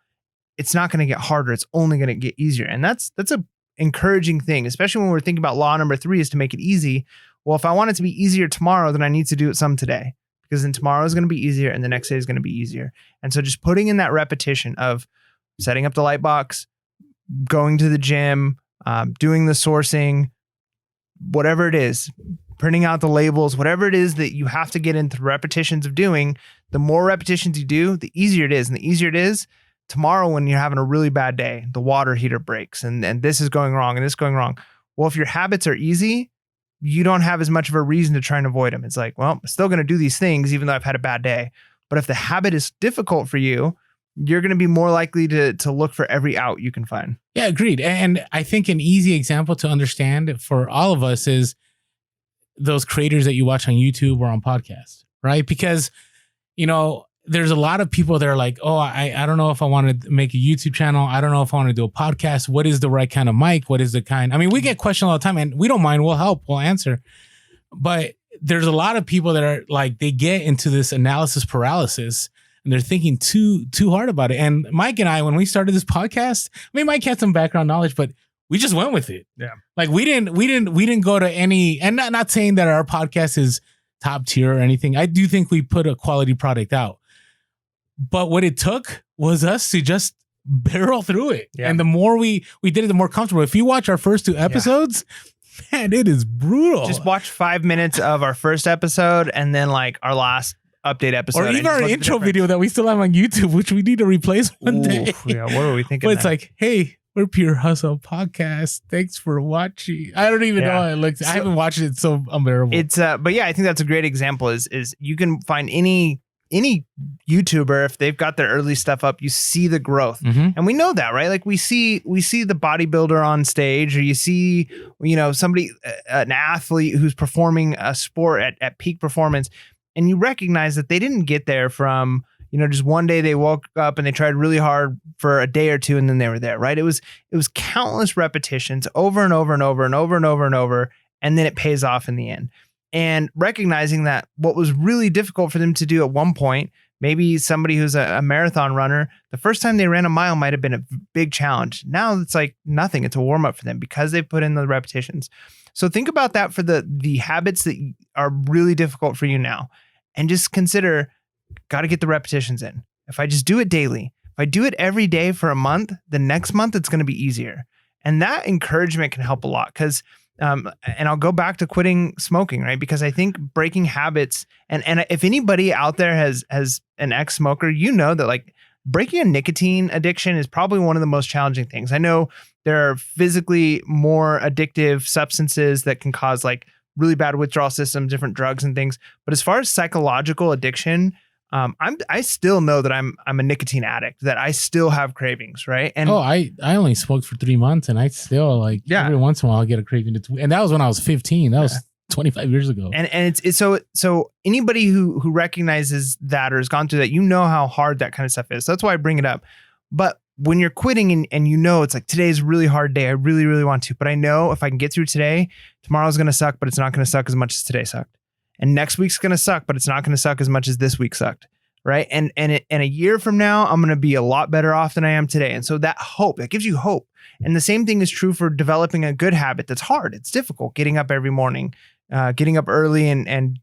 it's not going to get harder. It's only going to get easier. And that's a encouraging thing, especially when we're thinking about law number 3 is to make it easy. Well, if I want it to be easier tomorrow, then I need to do it some today, because then tomorrow is going to be easier and the next day is going to be easier. And so just putting in that repetition of setting up the light box, going to the gym, doing the sourcing, whatever it is, printing out the labels, whatever it is that you have to get into repetitions of doing, the more repetitions you do, the easier it is. And the easier it is, tomorrow when you're having a really bad day, the water heater breaks and this is going wrong and this is going wrong. Well, if your habits are easy, you don't have as much of a reason to try and avoid them. It's like, well, I'm still going to do these things even though I've had a bad day. But if the habit is difficult for you, you're going to be more likely to look for every out you can find. Yeah, agreed. And I think an easy example to understand for all of us is those creators that you watch on YouTube or on podcasts, right? Because, there's a lot of people that are like, oh, I don't know if I want to make a YouTube channel. I don't know if I want to do a podcast. What is the right kind of mic? What is the kind? I mean, we get questioned all the time and we don't mind. We'll help. We'll answer. But there's a lot of people that are like, they get into this analysis paralysis and they're thinking too hard about it. And Mike and I, when we started this podcast, I mean, Mike had some background knowledge, but we just went with it. Yeah. Like we didn't go to any, and not saying that our podcast is top tier or anything. I do think we put a quality product out. But what it took was us to just barrel through it. Yeah. And the more we did it, the more comfortable. If you watch our first 2 episodes, man, it is brutal. Just watch 5 minutes of our first episode and then like our last update episode. Or even our intro video that we still have on YouTube, which we need to replace one day. Yeah, what are we thinking? But it's like, hey, we're Pure Hustle Podcast. Thanks for watching. I don't even know how it looks. I haven't watched it. It's so unbearable. It's but yeah, I think that's a great example is you can find any YouTuber, if they've got their early stuff up, you see the growth. And we know that, right? Like we see the bodybuilder on stage, or you see, somebody, an athlete who's performing a sport at peak performance, and you recognize that they didn't get there from, just one day they woke up and they tried really hard for a day or two and then they were there, right? It was countless repetitions over and over and over and over and over and over, and then it pays off in the end. And recognizing that what was really difficult for them to do at one point Maybe somebody who's a marathon runner, the first time they ran a mile might have been a big challenge. Now it's like nothing. It's a warm up for them because they put in the repetitions. So think about that for the habits that are really difficult for you now. And just consider, got to get the repetitions in. If I just do it daily, if I do it every day for a month, the next month it's going to be easier. And that encouragement can help a lot because, and I'll go back to quitting smoking, right? Because I think breaking habits, and if anybody out there has an ex-smoker, you know that like breaking a nicotine addiction is probably one of the most challenging things. I know there are physically more addictive substances that can cause like really bad withdrawal systems, different drugs and things. But as far as psychological addiction, I still know that I'm a nicotine addict, that I still have cravings, right? And I only smoked for 3 months and I still every once in a while I get a craving. And that was when I was 15. That was 25 years ago. And it's so anybody who recognizes that or has gone through that, you know how hard that kind of stuff is. So that's why I bring it up. But when you're quitting and you know it's like today's a really hard day, I really, really want to, but I know if I can get through today, tomorrow's going to suck, but it's not going to suck as much as today sucked. And next week's going to suck, but it's not going to suck as much as this week sucked. Right. And a year from now, I'm going to be a lot better off than I am today. And so that hope, that gives you hope. And the same thing is true for developing a good habit that's hard. It's difficult getting up every morning, getting up early and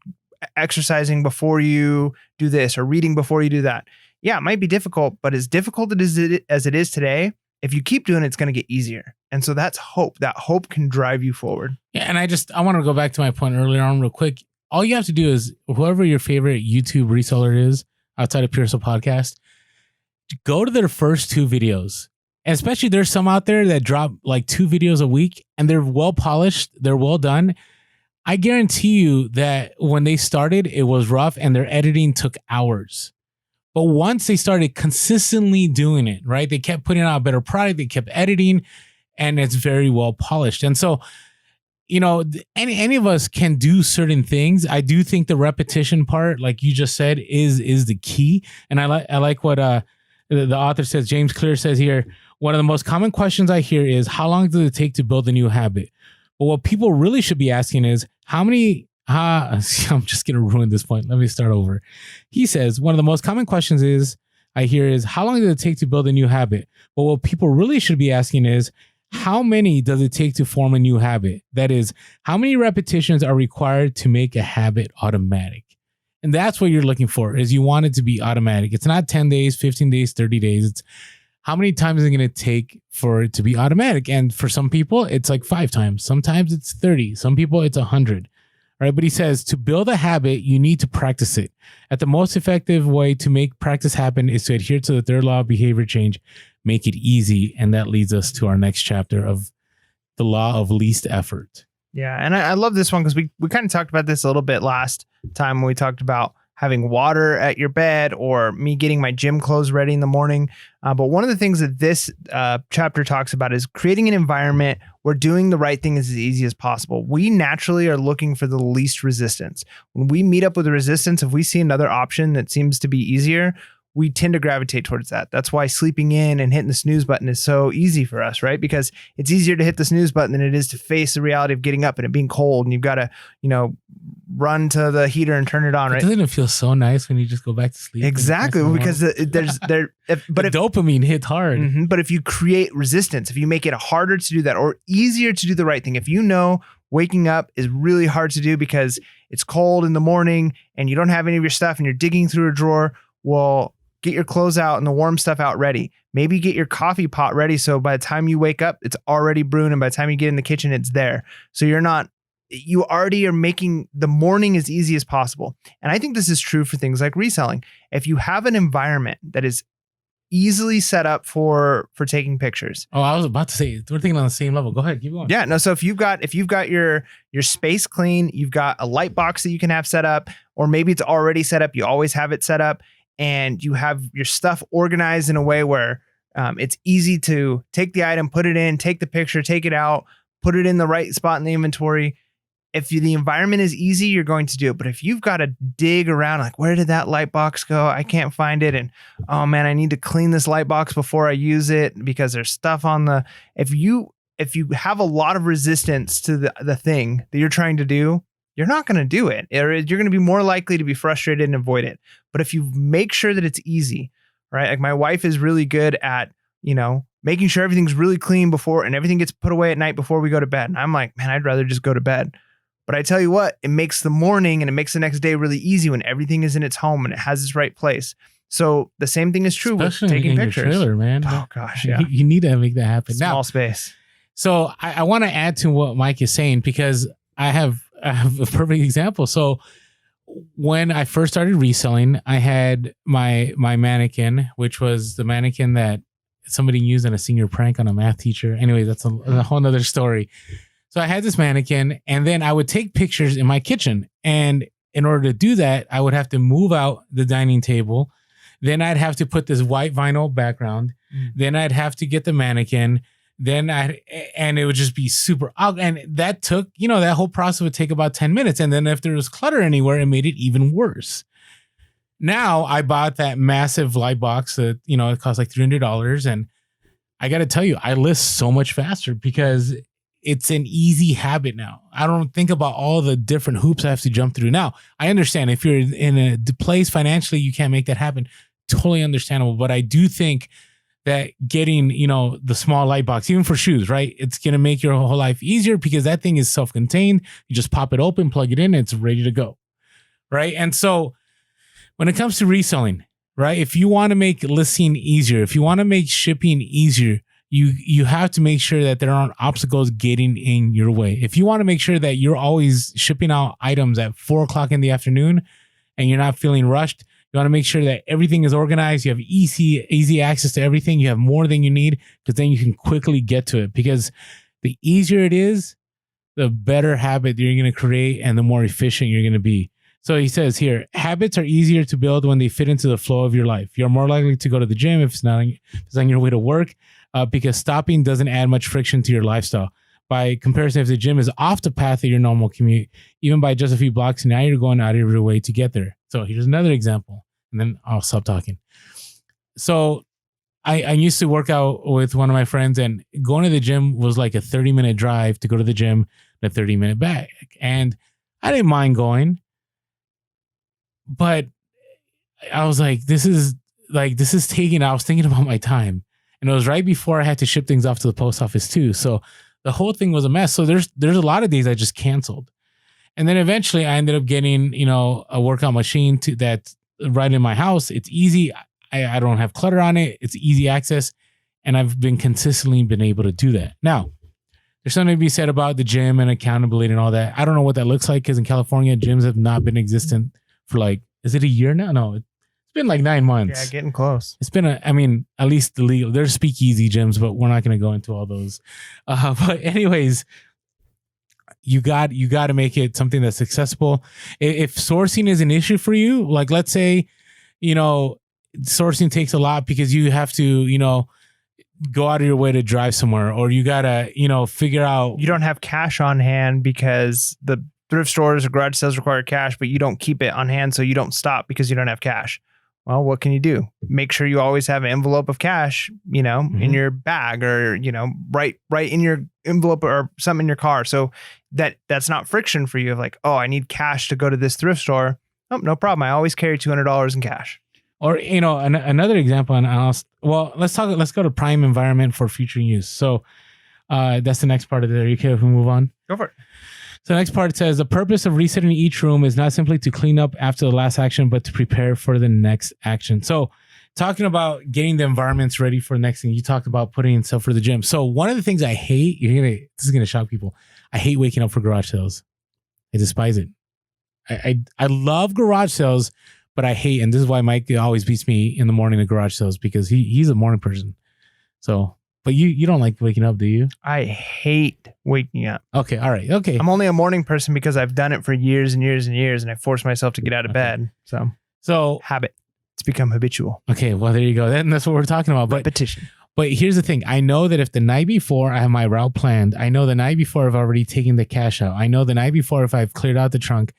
exercising before you do this or reading before you do that. Yeah, it might be difficult, but as difficult as it is today, if you keep doing it, it's going to get easier. And so that's hope. That hope can drive you forward. Yeah. And I want to go back to my point earlier on real quick. All you have to do is whoever your favorite YouTube reseller is outside of Pure Soul Podcast, go to their first 2 videos. And especially there's some out there that drop like 2 videos a week and they're well polished. They're well done. I guarantee you that when they started, it was rough and their editing took hours. But once they started consistently doing it, right, they kept putting out a better product, they kept editing, and it's very well polished. And so, you know, any of us can do certain things. I do think the repetition part, like you just said, is the key. And I like what the author says. James Clear says here, one of the most common questions I hear is, how long does it take to build a new habit? But what people really should be asking is, I'm just going to ruin this point. Let me start over. He says, one of the most common questions I hear is, how long does it take to build a new habit? But what people really should be asking is, how many does it take to form a new habit? That is, how many repetitions are required to make a habit automatic? And that's what you're looking for, is you want it to be automatic. It's not 10 days, 15 days, 30 days. It's how many times is it going to take for it to be automatic? And for some people, it's like 5 times. Sometimes it's 30. Some people, it's 100. All right, but he says to build a habit, you need to practice it. At the most effective way to make practice happen is to adhere to the 3rd law of behavior change, make it easy. And that leads us to our next chapter of the law of least effort. Yeah. And I love this one because we kind of talked about this a little bit last time when we talked about having water at your bed or me getting my gym clothes ready in the morning. But one of the things that this chapter talks about is creating an environment where doing the right thing is as easy as possible. We naturally are looking for the least resistance. When we meet up with the resistance, if we see another option that seems to be easier, we tend to gravitate towards that. That's why sleeping in and hitting the snooze button is so easy for us, right? Because it's easier to hit the snooze button than it is to face the reality of getting up and it being cold and you've got to, run to the heater and turn it on, right? Doesn't it feel so nice when you just go back to sleep? Exactly, because but if dopamine hits hard. Mm-hmm, but if you create resistance, if you make it harder to do that or easier to do the right thing, if you know waking up is really hard to do because it's cold in the morning and you don't have any of your stuff and you're digging through a drawer, well, get your clothes out and the warm stuff out ready. Maybe get your coffee pot ready so by the time you wake up, it's already brewing, and by the time you get in the kitchen, it's there. So you already are making the morning as easy as possible. And I think this is true for things like reselling. If you have an environment that is easily set up for taking pictures. Oh, I was about to say, we're thinking on the same level. Go ahead, keep going. Yeah, no. So if you've got your space clean, you've got a light box that you can have set up, or maybe it's already set up. You always have it set up, and you have your stuff organized in a way where it's easy to take the item, put it in, take the picture, take it out, put it in the right spot in the inventory. If the environment is easy, you're going to do it. But if you've got to dig around, like, where did that light box go? I can't find it. And, oh man, I need to clean this light box before I use it because there's stuff on the, if you have a lot of resistance to the thing that you're trying to do, you're not going to do it. Or you're going to be more likely to be frustrated and avoid it. But if you make sure that it's easy, right? Like my wife is really good at, making sure everything's really clean before and everything gets put away at night before we go to bed. And I'm like, man, I'd rather just go to bed. But I tell you what, it makes the morning and it makes the next day really easy when everything is in its home and it has its right place. So the same thing is true with taking pictures. Your trailer, man. Oh gosh, yeah. You need to make that happen. Small space. So I want to add to what Mike is saying because I have a perfect example. So when I first started reselling, I had my mannequin, which was the mannequin that somebody used in a senior prank on a math teacher. Anyway, that's a whole nother story. So I had this mannequin and then I would take pictures in my kitchen. And in order to do that, I would have to move out the dining table. Then I'd have to put this white vinyl background. Then I'd have to get the mannequin. And it would just be super ugly. And that took, that whole process would take about 10 minutes. And then if there was clutter anywhere, it made it even worse. Now I bought that massive light box that, it cost like $300. And I got to tell you, I list so much faster because it's an easy habit now. I don't think about all the different hoops I have to jump through. Now, I understand if you're in a place financially, you can't make that happen. Totally understandable. But I do think that getting, the small light box, even for shoes, right? It's going to make your whole life easier because that thing is self-contained. You just pop it open, plug it in, and it's ready to go, right? And so when it comes to reselling, right? If you want to make listing easier, if you want to make shipping easier, you have to make sure that there aren't obstacles getting in your way. If you want to make sure that you're always shipping out items at 4:00 in the afternoon and you're not feeling rushed, you want to make sure that everything is organized. You have easy access to everything. You have more than you need because then you can quickly get to it. Because the easier it is, the better habit you're going to create and the more efficient you're going to be. So he says here, habits are easier to build when they fit into the flow of your life. You're more likely to go to the gym if it's on your way to work because stopping doesn't add much friction to your lifestyle. By comparison, if the gym is off the path of your normal commute, even by just a few blocks, now you're going out of your way to get there. So here's another example, and then I'll stop talking. So I used to work out with one of my friends, and going to the gym was like a 30-minute drive to go to the gym and a 30-minute back. And I didn't mind going, but I was like, this is taking, I was thinking about my time. And it was right before I had to ship things off to the post office too. So the whole thing was a mess. So there's a lot of days I just canceled. And then eventually I ended up getting, a workout machine that's right in my house. It's easy. I don't have clutter on it. It's easy access. And I've been consistently been able to do that. Now, there's something to be said about the gym and accountability and all that. I don't know what that looks like because in California, gyms have not been existent for is it a year now? No, it's been like 9 months. Yeah, getting close. It's been at least the legal. There's speakeasy gyms, but we're not going to go into all those. But anyways, you got to make it something that's accessible. If sourcing is an issue for you, like let's say, sourcing takes a lot because you have to, go out of your way to drive somewhere, or you got to, figure out. You don't have cash on hand because the thrift stores or garage sales require cash, but you don't keep it on hand, so you don't stop because you don't have cash. Well, what can you do? Make sure you always have an envelope of cash, in your bag or, right in your envelope or something in your car. So that's not friction for you of like, oh, I need cash to go to this thrift store. Oh, no problem. I always carry $200 in cash. Or, another example, and let's go to prime environment for future use. So that's the next part of it. Are you okay if we move on? Go for it. So the next part says the purpose of resetting each room is not simply to clean up after the last action, but to prepare for the next action. So talking about getting the environments ready for the next thing, you talked about putting stuff for the gym. So one of the things I hate, this is going to shock people. I hate waking up for garage sales. I despise it. I love garage sales, but I hate, and this is why Mike always beats me in the morning at garage sales because he's a morning person. So, but you don't like waking up, do you? I hate waking up. Okay. All right. Okay. I'm only a morning person because I've done it for years and years and years, and I force myself to get out of bed. So habit. It's become habitual. Okay. Well, there you go. That's what we're talking about. But repetition. But here's the thing. I know that if the night before I have my route planned, I know the night before I've already taken the cash out. I know the night before if I've cleared out the trunk,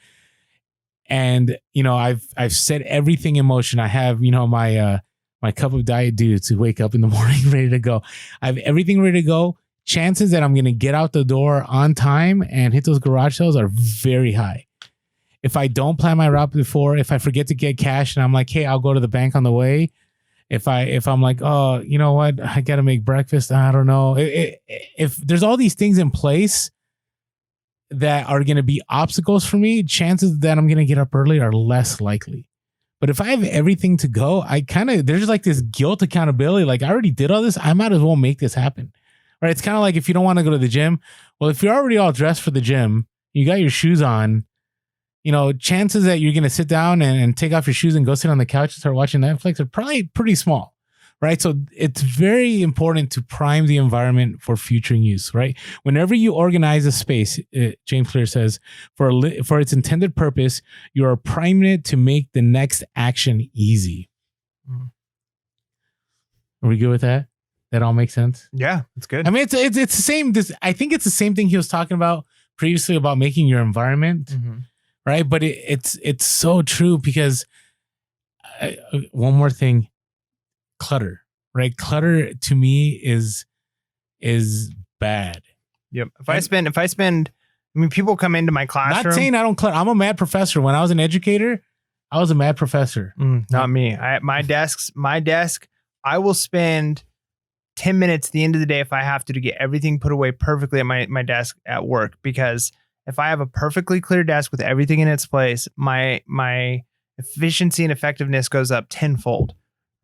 and I've set everything in motion. I have my cup of Diet Dew to wake up in the morning ready to go. I have everything ready to go. Chances that I'm going to get out the door on time and hit those garage sales are very high. If I don't plan my route before, if I forget to get cash and I'm like, hey, I'll go to the bank on the way. If I'm like, oh, you know what, I got to make breakfast. I don't know. If there's all these things in place that are going to be obstacles for me, chances that I'm going to get up early are less likely. But if I have everything to go, there's like this guilt accountability. Like I already did all this. I might as well make this happen. Right. It's kind of like if you don't want to go to the gym. Well, if you're already all dressed for the gym, you got your shoes on, chances that you're going to sit down and take off your shoes and go sit on the couch and start watching Netflix are probably pretty small. Right. So it's very important to prime the environment for future use. Right. Whenever you organize a space, James Clear says, for its intended purpose, you are priming it to make the next action easy. Mm. Are we good with that? That all makes sense? Yeah, it's good. I mean, it's the same. I think it's the same thing he was talking about previously about making your environment. Mm-hmm. Right. But it's so true because one more thing. Clutter, right? Clutter to me is bad. Yep. If I spend, people come into my classroom. Not saying I don't clutter. I'm a mad professor. When I was an educator, I was a mad professor. Not me. My desk, I will spend 10 minutes at the end of the day if I have to get everything put away perfectly at my desk at work. Because if I have a perfectly clear desk with everything in its place, my efficiency and effectiveness goes up tenfold.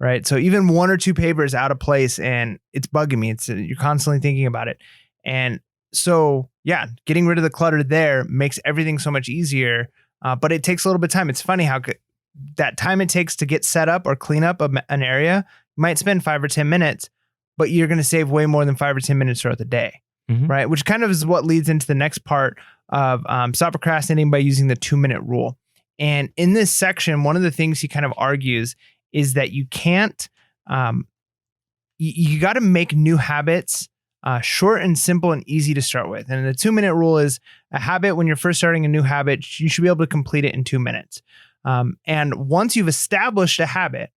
Right. So even one or two papers out of place and it's bugging me. You're constantly thinking about it. And so, yeah, getting rid of the clutter there makes everything so much easier. But it takes a little bit of time. It's funny how that time it takes to get set up or clean up an area, you might spend 5 or 10 minutes, but you're going to save way more than 5 or 10 minutes throughout the day. Mm-hmm. Right. Which kind of is what leads into the next part of stop procrastinating by using the 2-minute rule. And in this section, one of the things he kind of argues is that you can't, you got to make new habits short and simple and easy to start with. And the 2-minute rule is a habit. When you're first starting a new habit, you should be able to complete it in 2 minutes. And once you've established a habit,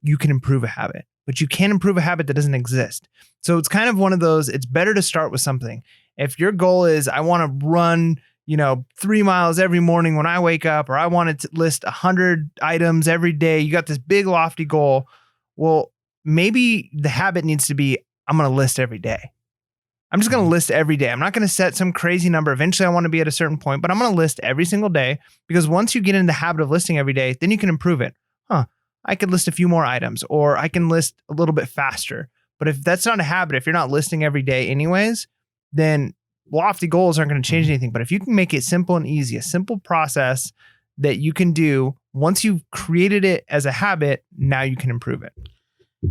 you can improve a habit, but you can't improve a habit that doesn't exist. So it's kind of one of those, it's better to start with something. If your goal is, I want to run 3 miles every morning when I wake up, or I want to list 100 items every day. You got this big lofty goal. Well, maybe the habit needs to be, I'm going to list every day. I'm just going to list every day. I'm not going to set some crazy number. Eventually I want to be at a certain point, but I'm going to list every single day, because once you get in the habit of listing every day, then you can improve it. I could list a few more items, or I can list a little bit faster. But if that's not a habit, if you're not listing every day anyways, then lofty goals aren't going to change anything. But if you can make it simple and easy, a simple process that you can do, once you've created it as a habit, now you can improve it.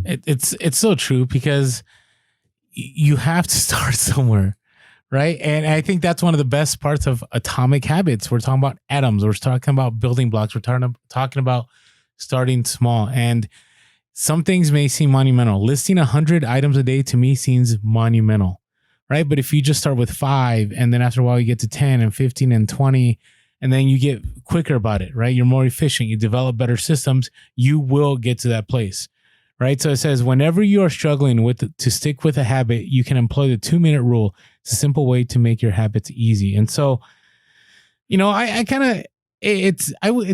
It's so true, because you have to start somewhere, right? And I think that's one of the best parts of Atomic Habits. We're talking about atoms. We're talking about building blocks. We're talking about starting small. And some things may seem monumental. Listing 100 items a day to me seems monumental. Right. But if you just start with 5, and then after a while you get to 10 and 15 and 20, and then you get quicker about it, right? You're more efficient. You develop better systems. You will get to that place. Right. So it says, whenever you are struggling to stick with a habit, you can employ the 2-minute rule. It's a simple way to make your habits easy. And so, it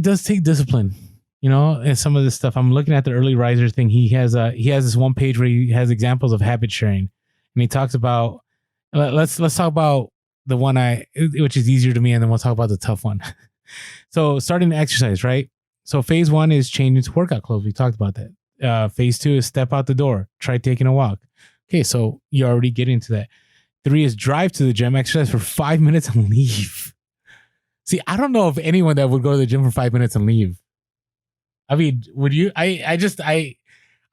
does take discipline, and some of this stuff. I'm looking at the early riser thing. He has this one page where he has examples of habit sharing, and he talks about, let's talk about the one which is easier to me, and then we'll talk about the tough one. So starting to exercise, right? So phase 1 is changing to workout clothes. We talked about that. Phase 2 is step out the door, try taking a walk. Okay, so you're already getting to that. 3 is drive to the gym, exercise for 5 minutes and leave. See, I don't know of anyone that would go to the gym for 5 minutes and leave. I mean, would you? I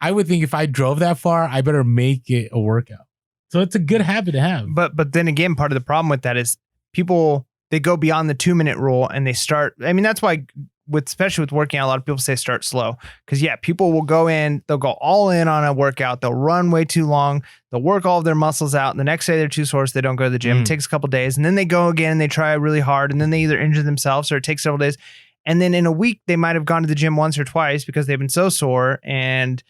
would think if I drove that far, I better make it a workout. So it's a good habit to have. But then again, part of the problem with that is people, they go beyond the 2-minute rule and they start. I mean, that's why especially with working out, a lot of people say start slow. Because people will go in, they'll go all in on a workout. They'll run way too long. They'll work all of their muscles out. And the next day they're too sore, so they don't go to the gym. It takes a couple days. And then they go again and they try really hard. And then they either injure themselves, or it takes several days. And then in a week, they might have gone to the gym once or twice because they've been so sore. And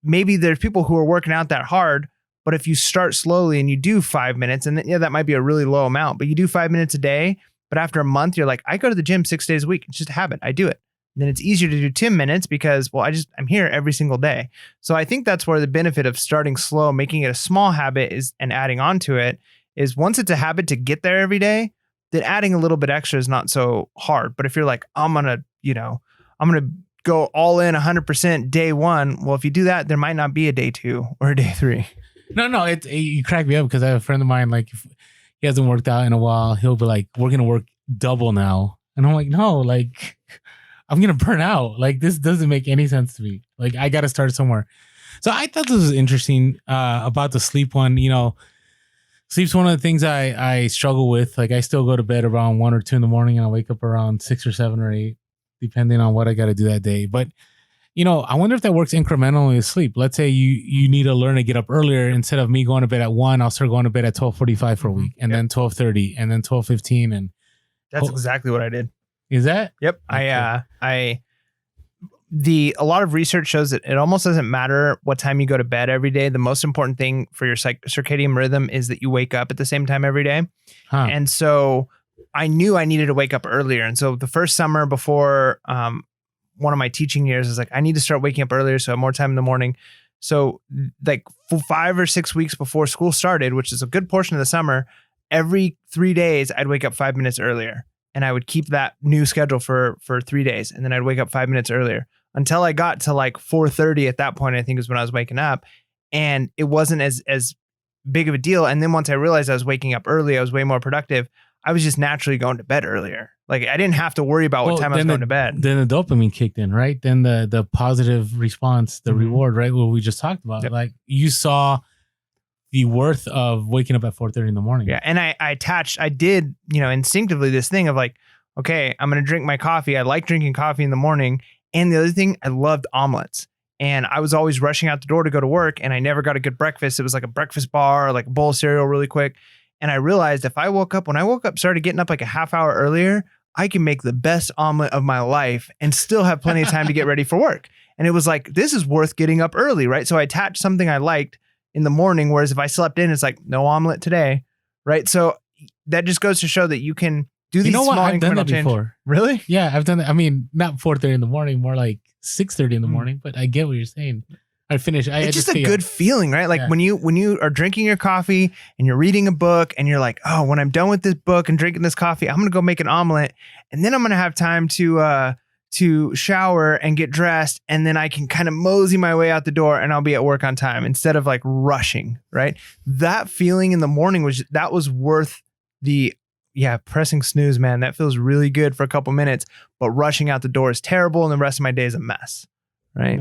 maybe there's people who are working out that hard. But if you start slowly and you do 5 minutes, and that might be a really low amount, but you do 5 minutes a day, But after a month, you're like, I go to the gym 6 days a week. It's just a habit. I do it. And then it's easier to do 10 minutes because, well, I'm here every single day. So I think that's where the benefit of starting slow, making it a small habit and adding on to it is once it's a habit to get there every day, then adding a little bit extra is not so hard. But if you're like, I'm going to go all in 100% day one. Well, if you do that, there might not be a day 2 or a day 3. No, you crack me up because I have a friend of mine, like, if he hasn't worked out in a while, he'll be like, we're going to work double now. And I'm like, no, like, I'm going to burn out. Like, this doesn't make any sense to me. Like, I got to start somewhere. So I thought this was interesting about the sleep one. Sleep's one of the things I struggle with. Like, I still go to bed around 1 or 2 in the morning and I wake up around 6 or 7 or 8, depending on what I got to do that day. But, I wonder if that works incrementally with sleep. Let's say you need to learn to get up earlier. Instead of me going to bed at 1, I'll start going to bed at 12:45 for a week, and then 12:30, and then 12:15. And that's exactly what I did. Is that? Yep. Okay. A lot of research shows that it almost doesn't matter what time you go to bed every day. The most important thing for your circadian rhythm is that you wake up at the same time every day. Huh. And so I knew I needed to wake up earlier. And so the first summer before one of my teaching years is like, I need to start waking up earlier so I have more time in the morning. So like 5 or 6 weeks before school started, which is a good portion of the summer, every 3 days I'd wake up 5 minutes earlier. And I would keep that new schedule for 3 days. And then I'd wake up 5 minutes earlier until I got to like 4:30 at that point, I think is when I was waking up. And it wasn't as big of a deal. And then once I realized I was waking up early, I was way more productive. I was just naturally going to bed earlier. Like I didn't have to worry about what time I was going to bed. Then the dopamine kicked in, right? Then the positive response, the reward, right? What we just talked about. Yep. Like you saw the worth of waking up at 4:30 in the morning. Yeah. And I did, instinctively this thing of like, okay, I'm going to drink my coffee. I like drinking coffee in the morning. And the other thing, I loved omelets. And I was always rushing out the door to go to work and I never got a good breakfast. It was like a breakfast bar or like a bowl of cereal really quick. And I realized when I woke up, started getting up like a half hour earlier, I can make the best omelet of my life and still have plenty of time to get ready for work. And it was like, this is worth getting up early, right? So I attached something I liked in the morning, whereas if I slept in, it's like, no omelet today, right? So that just goes to show that you can do these small I've done that change. Before. Really? Yeah, I've done that. I mean, not 4:30 in the morning, more like 6:30 in the morning, but I get what you're saying. It's just a good feeling, right? Like when you are drinking your coffee and you're reading a book and you're like, oh, when I'm done with this book and drinking this coffee, I'm going to go make an omelet. And then I'm going to have time to shower and get dressed. And then I can kind of mosey my way out the door and I'll be at work on time instead of like rushing, right? That feeling in the morning was worth the, pressing snooze, man. That feels really good for a couple minutes, but rushing out the door is terrible. And the rest of my day is a mess. Right.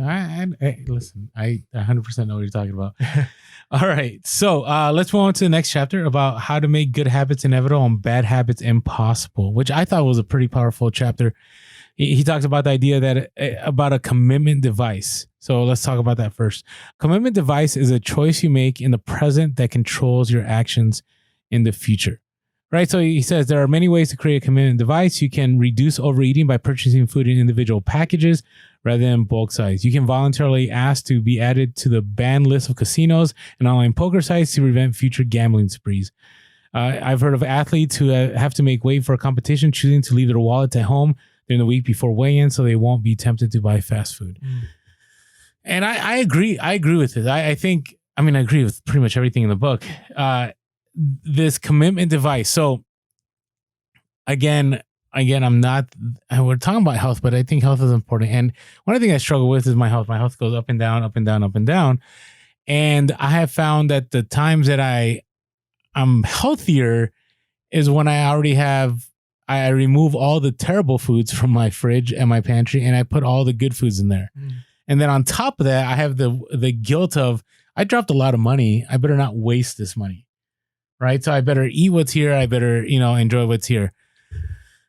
Listen, I 100% know what you're talking about. All right. So let's move on to the next chapter about how to make good habits inevitable and bad habits impossible, which I thought was a pretty powerful chapter. He talks about the idea that about a commitment device. So let's talk about that first. Commitment device is a choice you make in the present that controls your actions in the future. Right. So he says there are many ways to create a commitment device. You can reduce overeating by purchasing food in individual packages rather than bulk size. You can voluntarily ask to be added to the banned list of casinos and online poker sites to prevent future gambling sprees. I've heard of athletes who have to make weight for a competition, choosing to leave their wallets at home during the week before weigh-in so they won't be tempted to buy fast food. And I agree. I agree with this. I agree with pretty much everything in the book. This commitment device. So again, we're talking about health, but I think health is important. And one of the things I struggle with is my health. My health goes up and down, up and down, up and down. And I have found that the times that I'm healthier is when I remove all the terrible foods from my fridge and my pantry and I put all the good foods in there. And then on top of that, I have the guilt of I dropped a lot of money. I better not waste this money. Right. So I better eat what's here. I better, enjoy what's here.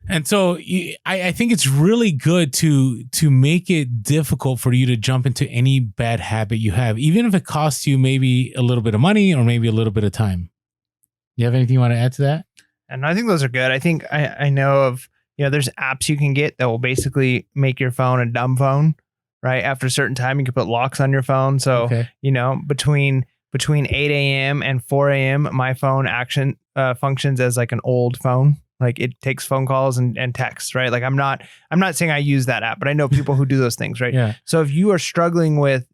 And so I think it's really good to make it difficult for you to jump into any bad habit you have, even if it costs you maybe a little bit of money or maybe a little bit of time. You have anything you want to add to that? And I think those are good. I think I know of, there's apps you can get that will basically make your phone a dumb phone, right? After a certain time, you can put locks on your phone. So, between 8 a.m. and 4 a.m., my phone functions as like an old phone. Like it takes phone calls and texts, right? Like I'm not saying I use that app, but I know people who do those things, right? Yeah. So if you are struggling with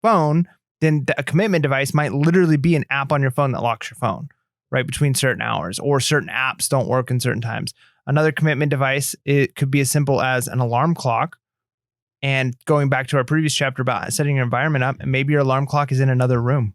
phone, then a commitment device might literally be an app on your phone that locks your phone, right? Between certain hours, or certain apps don't work in certain times. Another commitment device, it could be as simple as an alarm clock. And going back to our previous chapter about setting your environment up, and maybe your alarm clock is in another room,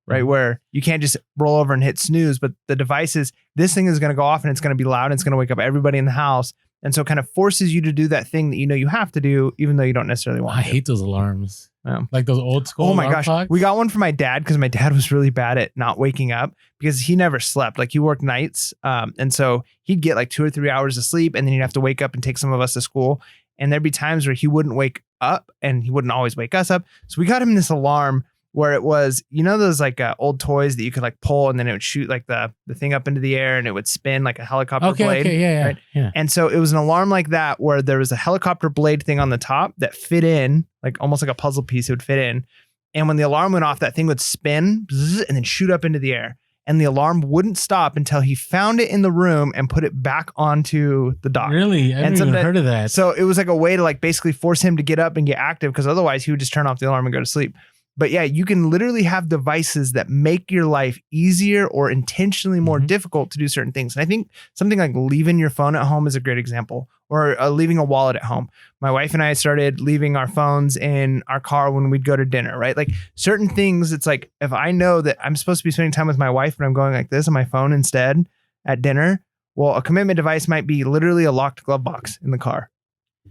right? Where you can't just roll over and hit snooze, but the device is, this thing is going to go off and it's going to be loud and it's going to wake up everybody in the house. And so it kind of forces you to do that thing that you know you have to do, even though you don't necessarily want to. I hate those alarms. Yeah. Like those old school. Oh my alarm gosh. clocks. We got one for my dad because my dad was really bad at not waking up because he never slept. Like he worked nights. And so he'd get like 2 or 3 hours of sleep and then he'd have to wake up and take some of us to school. And there'd be times where he wouldn't wake up and he wouldn't always wake us up. So we got him this alarm where it was, you know, those like old toys that you could like pull and then it would shoot like the thing up into the air and it would spin like a helicopter blade. Okay, yeah, right? yeah. And so it was an alarm like that where there was a helicopter blade thing on the top that fit in, like almost like a puzzle piece, it would fit in. And when the alarm went off, that thing would spin and then shoot up into the air. And the alarm wouldn't stop until he found it in the room and put it back onto the dock. Really? I haven't even heard of that. So it was like a way to like basically force him to get up and get active because otherwise he would just turn off the alarm and go to sleep. But yeah, you can literally have devices that make your life easier or intentionally more difficult to do certain things. And I think something like leaving your phone at home is a great example, or leaving a wallet at home. My wife and I started leaving our phones in our car when we'd go to dinner, right? Like certain things, it's like if I know that I'm supposed to be spending time with my wife and I'm going like this on my phone instead at dinner, well, a commitment device might be literally a locked glove box in the car.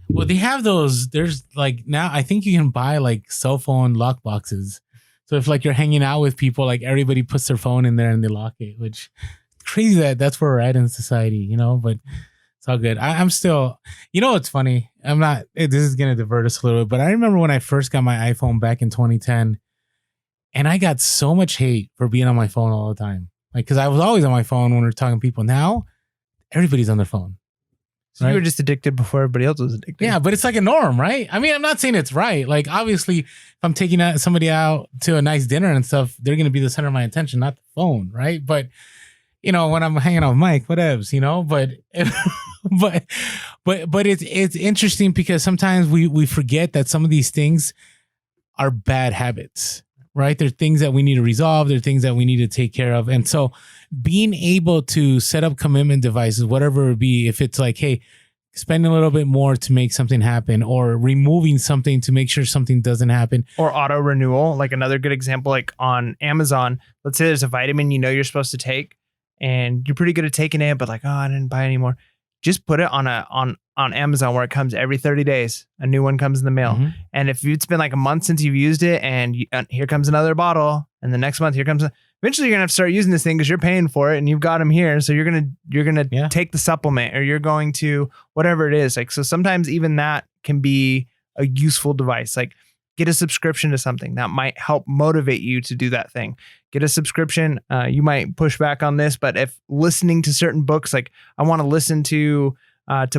Well, they have those. There's like now I think you can buy like cell phone lock boxes. So if like you're hanging out with people, like everybody puts their phone in there and they lock it, which crazy that's where we're at in society, you know, but it's all good. I'm still, you know, it's funny. This is going to divert us a little bit, but I remember when I first got my iPhone back in 2010 and I got so much hate for being on my phone all the time. Like, cause I was always on my phone when we were talking to people. Now everybody's on their phone. So right? You were just addicted before everybody else was addicted. Yeah, but it's like a norm, right? I mean, I'm not saying it's right. Like, obviously, if I'm taking somebody out to a nice dinner and stuff, they're going to be the center of my attention, not the phone, right? But, you know, when I'm hanging out with Mike, whatevs, you know? But it's interesting because sometimes we forget that some of these things are bad habits, right? They're things that we need to resolve. They're things that we need to take care of. And so being able to set up commitment devices, whatever it be, if it's like, hey, spend a little bit more to make something happen, or removing something to make sure something doesn't happen. Or auto renewal, like another good example, like on Amazon, let's say there's a vitamin you know you're supposed to take and you're pretty good at taking it, but like, oh, I didn't buy it anymore. Just put it on Amazon where it comes every 30 days. A new one comes in the mail. And if it's been like a month since you've used it and here comes another bottle and the next month here comes, eventually you're going to have to start using this thing because you're paying for it and you've got them here. So you're going to take the supplement or you're going to whatever it is. Like, so sometimes even that can be a useful device. Like get a subscription to something that might help motivate you to do that thing. Get a subscription. You might push back on this, but if listening to certain books, like I want to listen to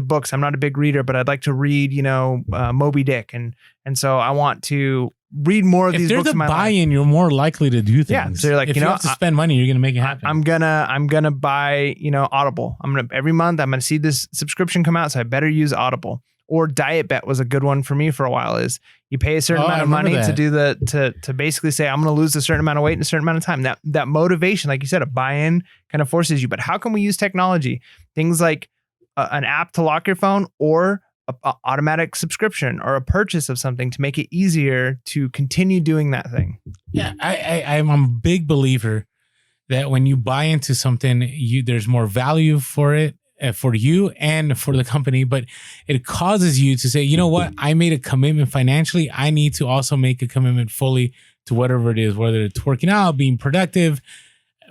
books. I'm not a big reader, but I'd like to read, Moby Dick. And so I want to read more of these books in my life. If there's a buy-in, you're more likely to do things. Yeah. So you're like, if you have to spend money, you're going to make it happen. I'm gonna buy, Audible. Every month I'm going to see this subscription come out. So I better use Audible. Or Diet Bet was a good one for me for a while. Is you pay a certain amount of money to do to basically say, I'm going to lose a certain amount of weight in a certain amount of time. That motivation, like you said, a buy-in kind of forces you. But how can we use technology? Things like an app to lock your phone, or a automatic subscription, or a purchase of something to make it easier to continue doing that thing. Yeah, I'm a big believer that when you buy into something, there's more value for it, for you and for the company, but it causes you to say, you know what, I made a commitment financially. I need to also make a commitment fully to whatever it is, whether it's working out, being productive,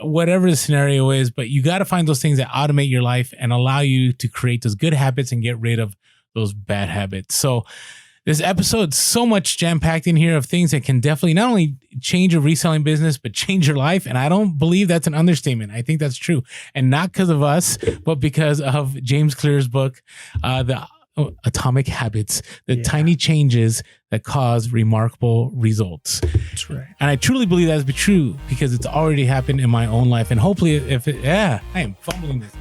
whatever the scenario is. But you got to find those things that automate your life and allow you to create those good habits and get rid of those bad habits. So this episode, so much jam-packed in here of things that can definitely not only change your reselling business, but change your life. And I don't believe that's an understatement. I think that's true. And not because of us, but because of James Clear's book, The Atomic Habits, the tiny changes that cause remarkable results. That's right. And I truly believe that to be true because it's already happened in my own life. And hopefully I am fumbling this.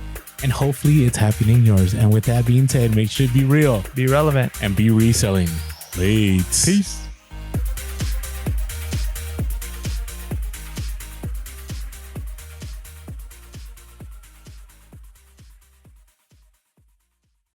And hopefully it's happening in yours. And with that being said, make sure to be real, Be relevant, and be reselling. Late. Peace.